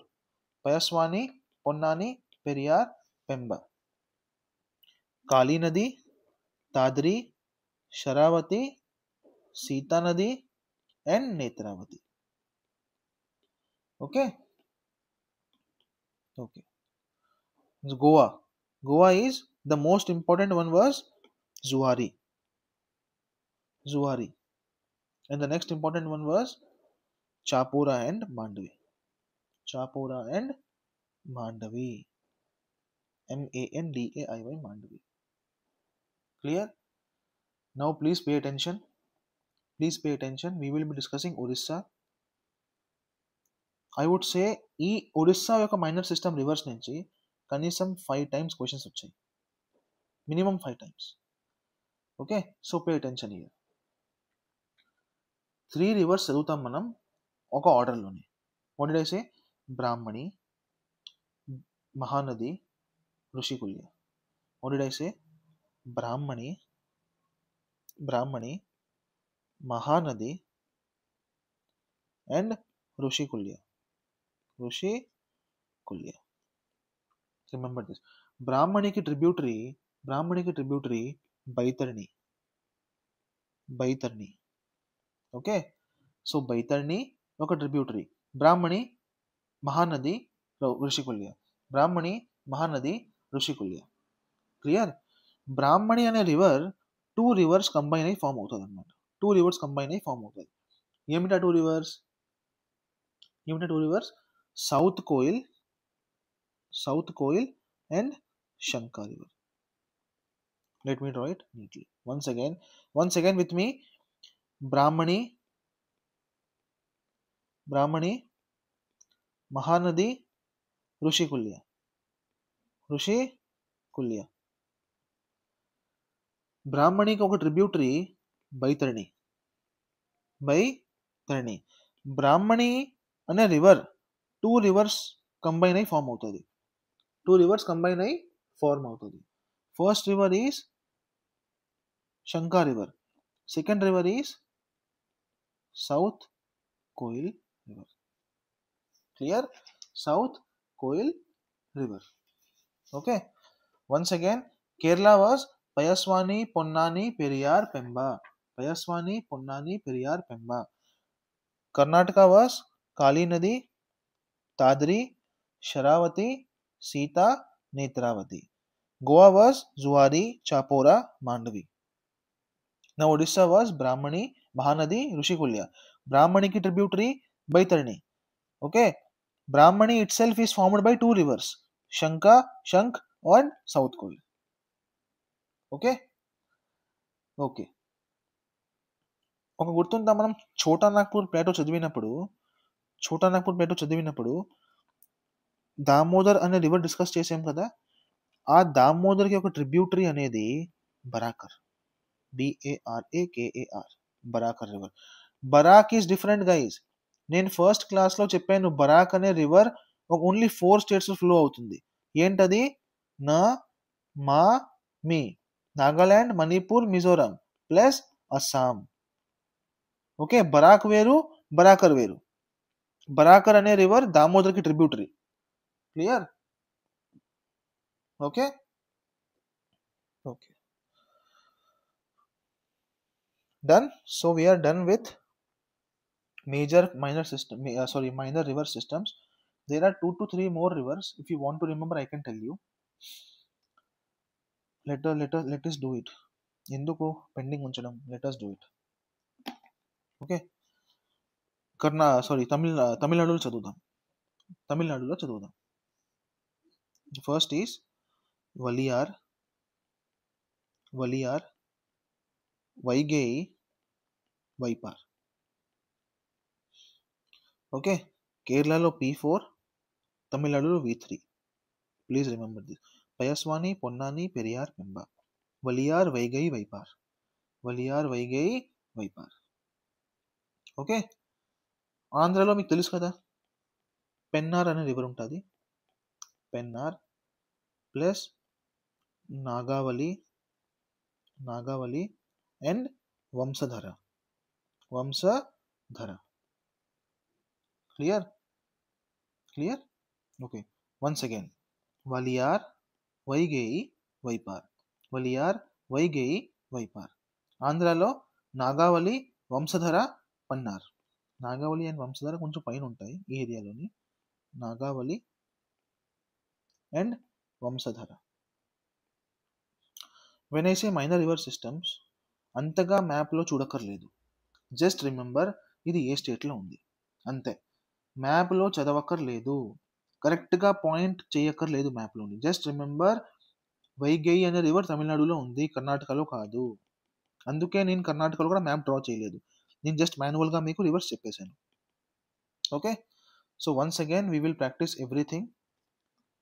Payaswani, Ponnani, Periyar, Pemba. Kali Nadi, Tadri, Sharavati, Sita Nadi, and Netravati. Okay. Okay. Goa. Goa is the most important one was Zuari. Zuari. And the next important one was Chapora and Mandavi. Chapora and Mandavi. Mandai. Mandavi. Clear? Now please pay attention. Please pay attention. We will be discussing Orissa. I would say ఈ ఒడిస్సా యొక్క minor system reverse నుంచి కనీసం 5 times questions వచ్చాయి. Minimum 5 times. Okay, so pay attention here. 3 rivers చదువుతాం మనం ఒక ఆర్డర్లోనే. What did I say? Brahmani, Mahanadi, Rushikulya. What did I say? Brahmani, Mahanadi and Rushikulya. Remember this. బ్రాహ్మణికి tributary Baitarani. Okay, so Baitarani ఒక ట్రిబ్యూటరీ. బ్రాహ్మణి, మహానది, ఋషికుల్య. బ్రాహ్మణి, మహానది, ఋషికుల్య. క్లియర్? బ్రాహ్మణి అనే రివర్ 2 rivers కంబైన్ అయి ఫామ్ అవుతుంది అనమాట. 2 rivers కంబైన్ అయి ఫామ్ అవుతుంది. ఏమిటా 2 rivers? South Koel and Shanka river. Let me draw it neatly. Once again with me. Brahmani, Mahanadi, Rushikulya. బ్రాహ్మణికి ఒక ట్రిబ్యూటరీ బైతరణి. బ్రాహ్మణి అనే రివర్ 2 rivers కంబైన్ అయి ఫామ్ అవుతుంది. 2 rivers కంబైన్ అయి ఫార్మ్ అవుతుంది. First river is Shanka river, second river is south Koel river. Clear? South Koel river. Okay, once again, Kerala was Payaswani, Ponnani, Periyar, Pemba. Payaswani, Ponnani, Periyar, Pemba. Karnataka was Kali Nadi, Tadri, Sharavati, Sita, Netravati. Goa was Zuari, Chapora, Mandavi. Now Odisha was Brahmani, Mahanadi, Rushikulya. Brahmani ki tributary Baitarani. Okay, Brahmani itself is formed by two rivers, Shanka, Shank and South Koil. Okay okay ఒక గుర్తుందా, మనం Chota Nagpur Plato చదివినప్పుడు దామోదర్ అనే river discuss చేసాం కదా. ఆ దామోదర్కి ఒక tributary అనేది Barakar, BARAKAR, Barakar river. Barak is different guys. నేను ఫస్ట్ క్లాస్లో చెప్పాను, బరాక్ అనే రివర్ ఓన్లీ 4 స్టేట్స్ ఫ్లో అవుతుంది. ఏంటది? నా, మా, మీ, నాగాలాండ్, మణిపూర్, మిజోరాం ప్లస్ అస్సాం. ఓకే, బరాక్ వేరు, బరాకర్ వేరు. బరాకర్ అనే రివర్ దామోదర్కి tributary. Clear? Okay okay done. So we're done with minor river systems. There are 2 to 3 more rivers. If you want to remember, I can tell you. Let us do it. ఎందుకు pending ఉంచడం? Let us do it. Okay, తమిళనాడులో చదువుదాం. First is Valiyar, Vaigai, Vaipar. Okay, కేరళలో P4, తమిళనాడులో V3. Please remember this. Payaswani, Ponnani, Periyar, Pamba. Valiyar, Vaigai, Vaipar. Okay, ఆంధ్రలో మీకు తెలుసు కదా, పెన్నార్ అనే రివర్ ఉంటుంది. Pennar plus Nagavali and Vamsadhara. Clear? Okay, once again, Valiyar, Vaigai, Vaipar. ఆంధ్రాలో నాగావళి, వంశధర, పన్నార్. నాగావళి అండ్ వంశధర కొంచెం పైన ఉంటాయి ఈ ఏరియాలోని. Nagavali and Vamsadhara. When I say minor river systems, అంతగా మ్యాప్లో చూడక్కర్లేదు. జస్ట్ రిమెంబర్ ఇది ఏ స్టేట్లో ఉంది అంతే. మ్యాప్లో చదవక్కర్లేదు, కరెక్ట్గా పాయింట్ చేయక్కర్లేదు మ్యాప్లోని. జస్ట్ రిమెంబర్ వైగై అనే రివర్ తమిళనాడులో ఉంది, కర్ణాటకలో కాదు. అందుకే నేను కర్ణాటకలో కూడా మ్యాప్ డ్రా చేయలేదు, నేను జస్ట్ మాన్యువల్గా మీకు రివర్స్ చెప్పేశాను. Okay, so once again we will practice everything.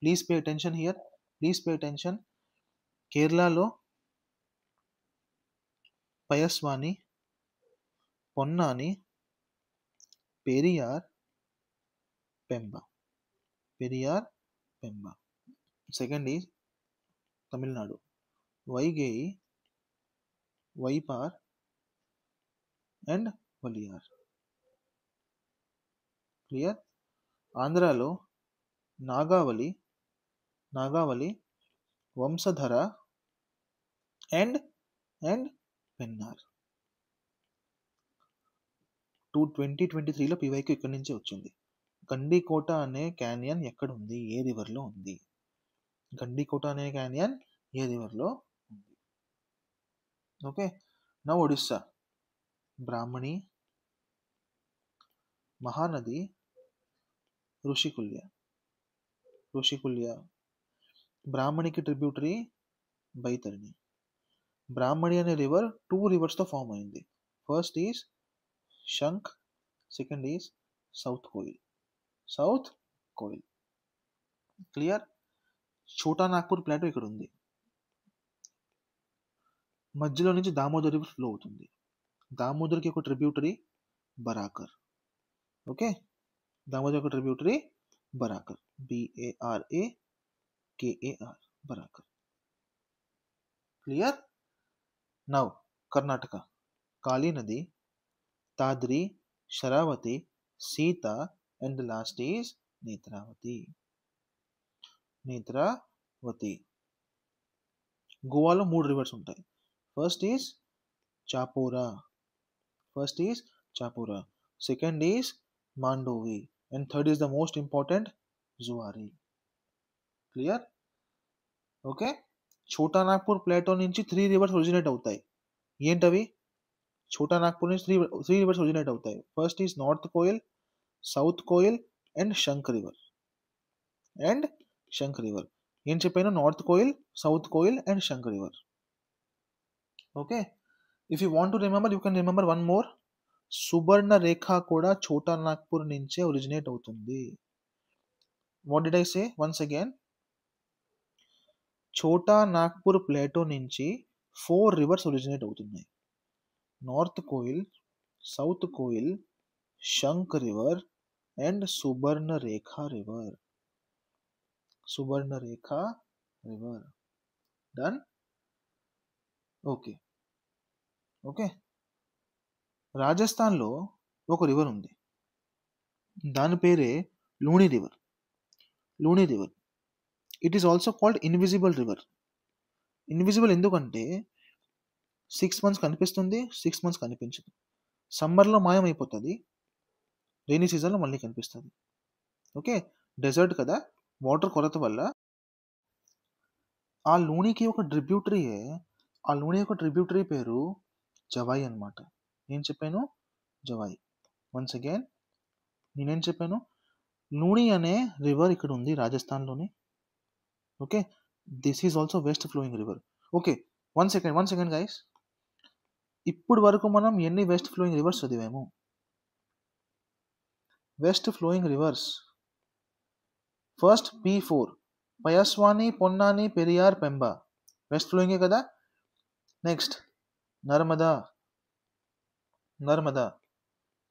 Please pay attention here, కేరళలో Payaswani, Ponnani, Periyar, Pamba. Second is Tamil Nadu, Vaigai, Vaipar and Valiyar. Clear? ఆంధ్రాలో నాగావళి, వంశధర అండ్ పెన్నార్. 2023లో PYQ ఇక్కడి నుంచే వచ్చింది. గండికోట అనే క్యానియన్ ఎక్కడ ఉంది, ఏ రివర్లో ఉంది? గండికోట అనే క్యానియన్ ఏ రివర్లో ఉంది? Okay, now Odisha. బ్రాహ్మణి, మహానది, ఋషికుల్య. బ్రాహ్మణికి ట్రిబ్యూటరీ బైతరణి. బ్రాహ్మణి అనే రివర్ 2 రివర్స్తో ఫామ్ అయింది. First is Shank, second is south Koel. Clear? Chota Nagpur plateau ఇక్కడ ఉంది, మధ్యలో నుంచి దామోదర్ రివర్ ఫ్లో అవుతుంది. దామోదర్కి ఒక ట్రిబ్యూటరీ బరాకర్. ఓకే, దామోదర్ ఒక tributary Barakar, BARAKAR. Barakar. Clear? Now, Karnataka. Kali Nadi, Tadri, Sharavati, Sita, and the last is Netravati. Netravati. గోవాలో 3 రివర్స్ ఉంటాయి. First is Chapora, second is Mandovi, and third is the most important Zuari. Clear? Okay. Chota Nagpur plateau నుంచి 3 rivers originate అవుతాయి. ఏంటవి? ఛోటా నాగ్పూర్ నుంచి 3 rivers originate అవుతాయి. First is north Koel, south Koel and Shankh river. ఏం చెప్పాను? North Koel, south Koel and Shankh river. Okay. If you want to remember, you can remember one more. Subarnarekha కూడా ఛోటా నాగ్పూర్ నుంచే originate అవుతుంది. What did I say? Once again, Chota Nagpur plateau నుంచి 4 rivers originate అవుతున్నాయి. North Koel, south Koel, Shankh river and Subarnarekha river. Done? Okay. రాజస్థాన్లో ఒక river ఉంది, దాని పేరే Luni river. It is also called invisible river. Invisible ఎందుకంటే 6 months కనిపిస్తుంది, 6 months కనిపించదు. సమ్మర్లో మాయమైపోతుంది, రైనీ సీజన్లో మళ్ళీ కనిపిస్తుంది. ఓకే. డెజర్ట్ కదా, వాటర్ కొరత వల్ల ఆ లూణికి ఒక ట్రిబ్యూటరీ పేరు జవాయి అన్నమాట. ఏం చెప్పాను? జవాయి. వన్స్ అగైన్ నేనేం చెప్పాను? లూణి అనే రివర్ ఇక్కడ ఉంది రాజస్థాన్లోని. Okay. This is also west flowing river. Okay, one second guys. ఇప్పుడు వరకు మనం ఎన్ని వెస్ట్ ఫ్లోయింగ్ రివర్స్ చదివాము? West flowing rivers first P4, Payaswini, Ponnani, Periyar, Pemba. West ఫ్లోయింగే కదా. నెక్స్ట్ నర్మదా.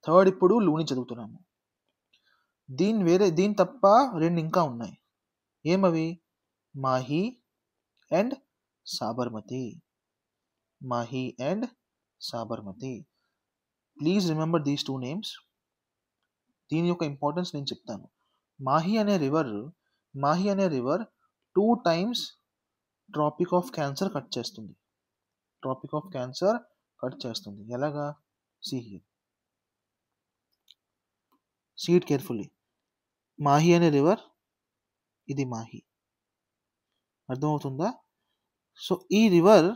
థర్డ్ ఇప్పుడు లూని చదువుతున్నాము. దీని తప్ప 2 ఇంకా ఉన్నాయి. ఏమవి? Mahi and Sabarmati. Please remember these 2 names. దీని యొక్క ఇంపార్టెన్స్ నేను చెప్తాను. మాహి అనే river 2 times tropic of cancer cut చేస్తుంది. ఎలాగా? See it carefully. మాహి అనే రివర్, ఇది మాహి. అర్థమవుతుందా? సో ఈ రివర్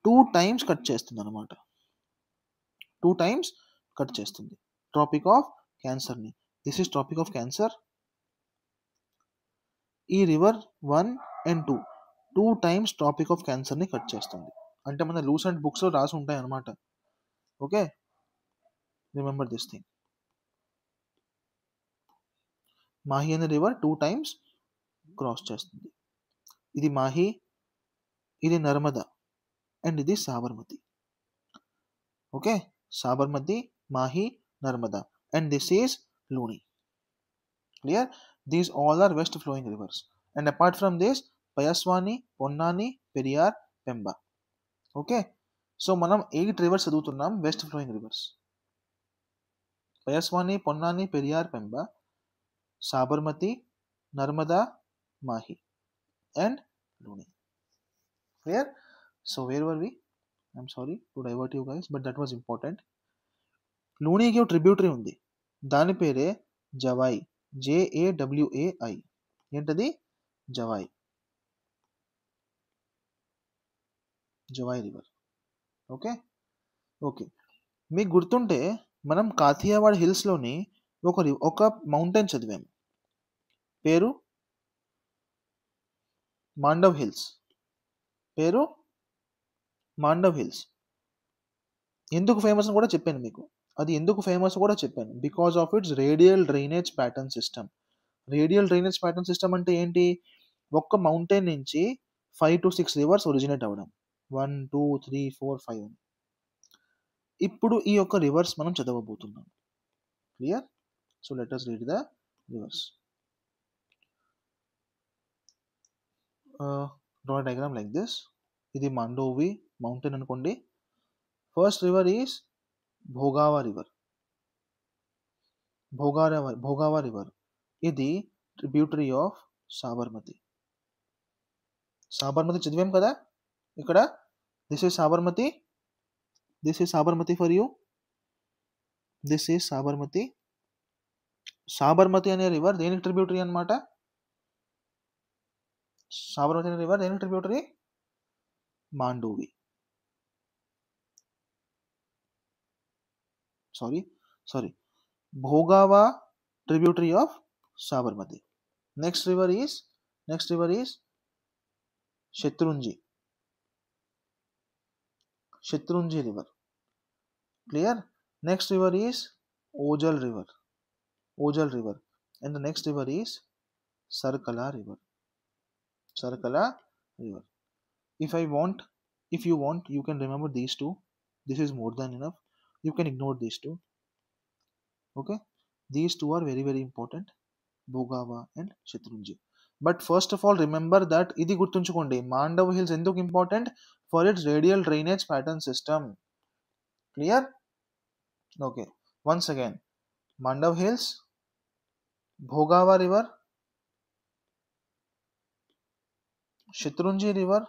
2 times కట్ చేస్తుంది అనమాట. 2 times కట్ చేస్తుంది ట్రాపిక్ ఆఫ్ క్యాన్సర్ని. This is tropic of cancer. ఈ river 1 and 2 times tropic of క్యాన్సర్ని కట్ చేస్తుంది. అంటే మన లూసెంట్ బుక్స్లో రాసి ఉంటాయి అన్నమాట. Okay, remember this thing. Mahi అనే రివర్ 2 times క్రాస్ చేస్తుంది. ఇది మాహి, ఇది నర్మదా అండ్ ఇది Sabarmati. Okay, Sabarmati, Mahe, Narmada, and this is Luni. Clear? These all are west flowing rivers. And apart from this, Payaswini, Ponnani, Periyar, Pemba. Okay, so మనం 8 రివర్స్ చదువుతున్నాం, west flowing rivers. Payaswini, Ponnani, Periyar, Pemba, Sabarmati, Narmada, Mahi and Luni. Clear? So where were we? I'm sorry to divert you guys, but that was important. లూనికి ఒక tributary ఉంది, దాని పేరే జవాయి. JAWAI. ఏంటది? జవాయి river. Okay, మీకు గుర్తుంటే మనం కాథియావాడ్ హిల్స్లోని ఒక మౌంటైన్ చదివాము, పేరు మాండవ్ హిల్స్. ఎందుకు ఫేమస్ అని కూడా చెప్పాను మీకు. అది ఎందుకు ఫేమస్ కూడా చెప్పాను. Because of it's radial drainage pattern system. అంటే ఏంటి? ఒక్క మౌంటైన్ నుంచి 5 to 6 రివర్స్ ఒరిజినేట్ అవ్వడం. 1, 2, 3, 4, 5. ఇప్పుడు ఈ యొక్క రివర్స్ మనం చదవబోతున్నాం. Clear? So let us read the rivers. Draw diagram like this. ఇది మాండోవి మౌంటైన్ అనుకోండి. First river is Bhogava river. Bhogava river ఇది ట్రిబ్యూటరీ ఆఫ్ సాబర్మతి. సాబర్మతి చదివాం కదా ఇక్కడ. This is Sabarmati. This is Sabarmati for you. This is Sabarmati. Sabarmati అనే రివర్ దేనికి ట్రిబ్యూటరీ అనమాట? సాబర్మతి అనే రివర్ దేనికి tributary? Mandovi. Sorry Bhogava tributary of Sabarmati. Next river is Shatrunji river. Clear? Next river is Ojal river. And the next river is Sarkala river. If you want, you can remember these two. This is more than enough. You can ignore these two. Okay, these two are very very important, Bhogava and Shatrunji. But first of all, remember that ఇది గుర్తుంచుకోండి, Mandav hills ఎందుకు important? For it's radial drainage pattern system. Clear? Okay, once again, Mandav hills, Bhogava river, Shatrunji river,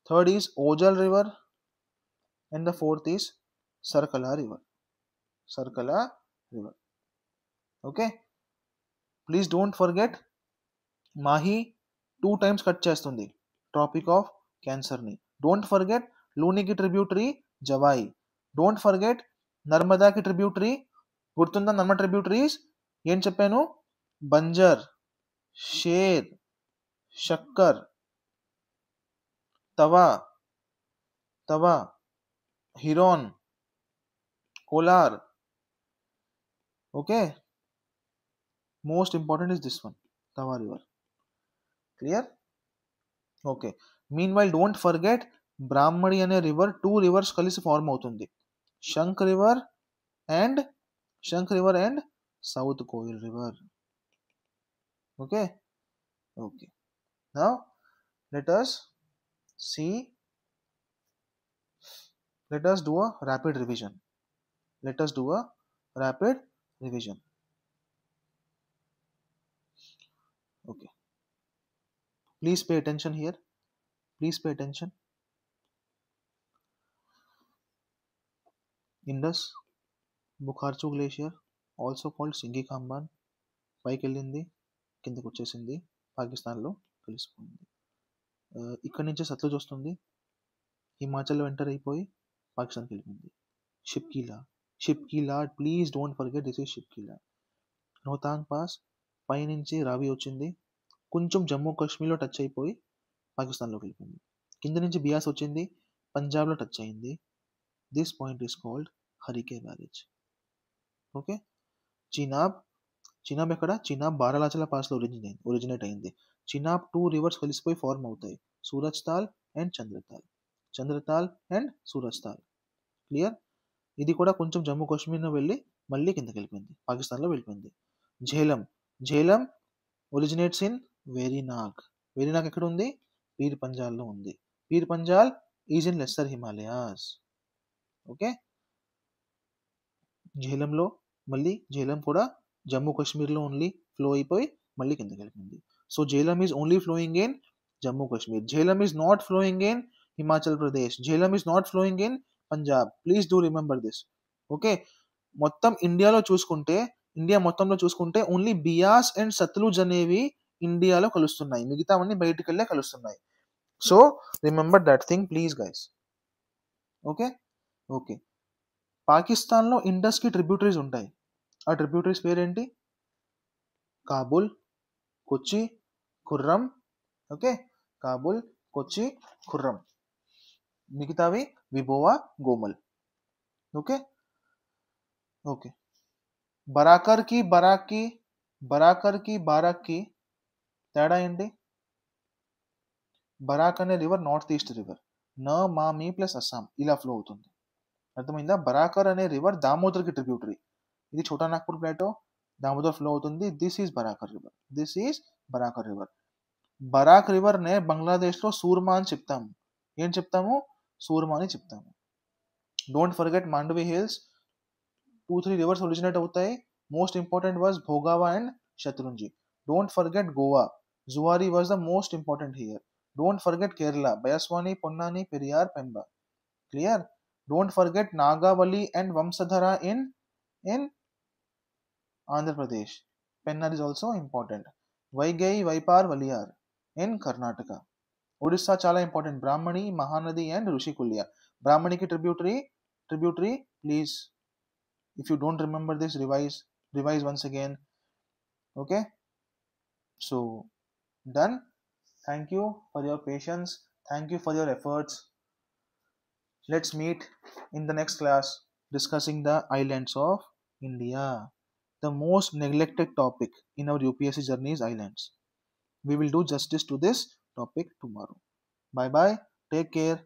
third is Ojal river, and the fourth is Sarkala river. Okay, please don't forget Mahi 2 times cut చేస్తుంది Tropic of Cancer ని. Don't forget Luni ki tributary Javai. Don't forget Narmada ki tributary. గుర్తుందా Narmada tributaries? ఏం చెప్పాను? Banjar, share, Shakkar, tawa, హిరోన్, Kolar. Okay, most important is this one, Tawa river. Clear? Okay, meanwhile don't forget Brahmadi అనే river 2 rivers కలిసి form అవుతుంది, Shankh river and South Koil river. Okay, now let us do a rapid revision. Okay, please pay attention here. Indus, Bukharchu glacier, also called Singhi Kamban, పైకి వెళ్ళింది, కిందకు వచ్చేసింది, పాకిస్తాన్లో కలిసిపోయింది. ఇక్కడి నుంచి సత్లజ్ వస్తుంది, హిమాచల్లో ఎంటర్ అయిపోయి పాకిస్తాన్కి వెళ్ళిపోయింది. Shipki La, please don't forget this is Shipki La. Rohtang pass పైనుంచి రావి వచ్చింది, కొంచెం జమ్మూ కాశ్మీర్లో టచ్ అయిపోయి పాకిస్తాన్లోకి వెళ్ళిపోయింది. కింద నుంచి బియాస్ వచ్చింది, పంజాబ్లో టచ్ అయింది. This point is called Harike barrage. Okay, Chenab ఎక్కడ? చినాబ్ బారాలాచల పాస్లో ఒరిజినేట్ అయింది. చినాబ్ 2 రివర్స్ కలిసిపోయి ఫార్మ్ అవుతాయి, సూరజ్ తాల్ అండ్ సూరజ్ తాల్. క్లియర్? ఇది కూడా కొంచెం జమ్మూ కాశ్మీర్లో వెళ్ళి మళ్ళీ కిందకి వెళ్ళిపోయింది, పాకిస్తాన్లో వెళ్ళిపోయింది. ఝేలం ఒరిజినేట్స్ ఇన్ వెరీనాగ్ ఎక్కడ ఉంది? పీర్ పంజాల్లో ఉంది. Pir Panjal is in lesser Himalayas. Okay, Jhelum కూడా జమ్మూ కాశ్మీర్లో ఓన్లీ ఫ్లో అయిపోయి మళ్ళీ కిందకి వెళ్ళిపోయింది. So Jhelum is only flowing in Jammu Kashmir. Jhelum is not flowing in Himachal Pradesh. Jhelum is not flowing in Punjab. Please do remember this. Okay, India మొత్తంలో చూసుకుంటే ఓన్లీ బియాస్ అండ్ సత్లూజ్ అనేవి ఇండియాలో కలుస్తున్నాయి, మిగతావన్నీ బయటికి వెళ్ళే కలుస్తున్నాయి. So remember that thing please guys. Okay, పాకిస్తాన్లో ఇండస్ కి ట్రిబ్యూటరీస్ ఉంటాయి. ఆ ట్రిబ్యూటరీస్ పేరేంటి? కాబుల్, కొచ్చి, ఖుర్రం. ఓకే, కాబుల్, కొచ్చి, ఖుర్రం. మిగతావి విబోవా, గోమల్. ఓకే, బరాకర్ కి బారాక్ కి తేడా ఏంటి? బరాక్ అనే రివర్ నార్త్ ఈస్ట్ రివర్, మీ ప్లస్ అస్సాం ఇలా ఫ్లో అవుతుంది. అర్థమైందా? బరాకర్ అనే రివర్ దామోదర్ కి ట్రిబ్యూటరీ. ఇది ఛోటా నాగ్పూర్ ప్లాటో, దామోదర్ ఫ్లో అవుతుంది. This is Barakar river. Barak river నే బంగ్లాదేశ్లో సూర్మా అని చెప్తాము. ఏం చెప్తాము? సూర్మా అని చెప్తాము. Don't forget Mandvi hills, 2-3 rivers originate అవుతాయి. Most important was Bhogava and Shatrunji. Don't forget Goa, Zuari was the most important here. Don't forget Kerala, Payaswini, Ponnani, Periyar, Pemba. Clear? Don't forget Nagavali and Vamsadhara in Andhra Pradesh. Pennar is also important. Vaigai, Vaipar, Valiyar in Karnataka. Odisha chala important. Brahmani, Mahanadi and Rushikulya. Brahmani ki tributary, please. If you don't remember this, revise once again. Okay? So, done. Thank you for your patience. Thank you for your efforts. Let's meet in the next class discussing the islands of India. The most neglected topic in our UPSC journey is islands. We will do justice to this topic tomorrow. Bye bye. Take care.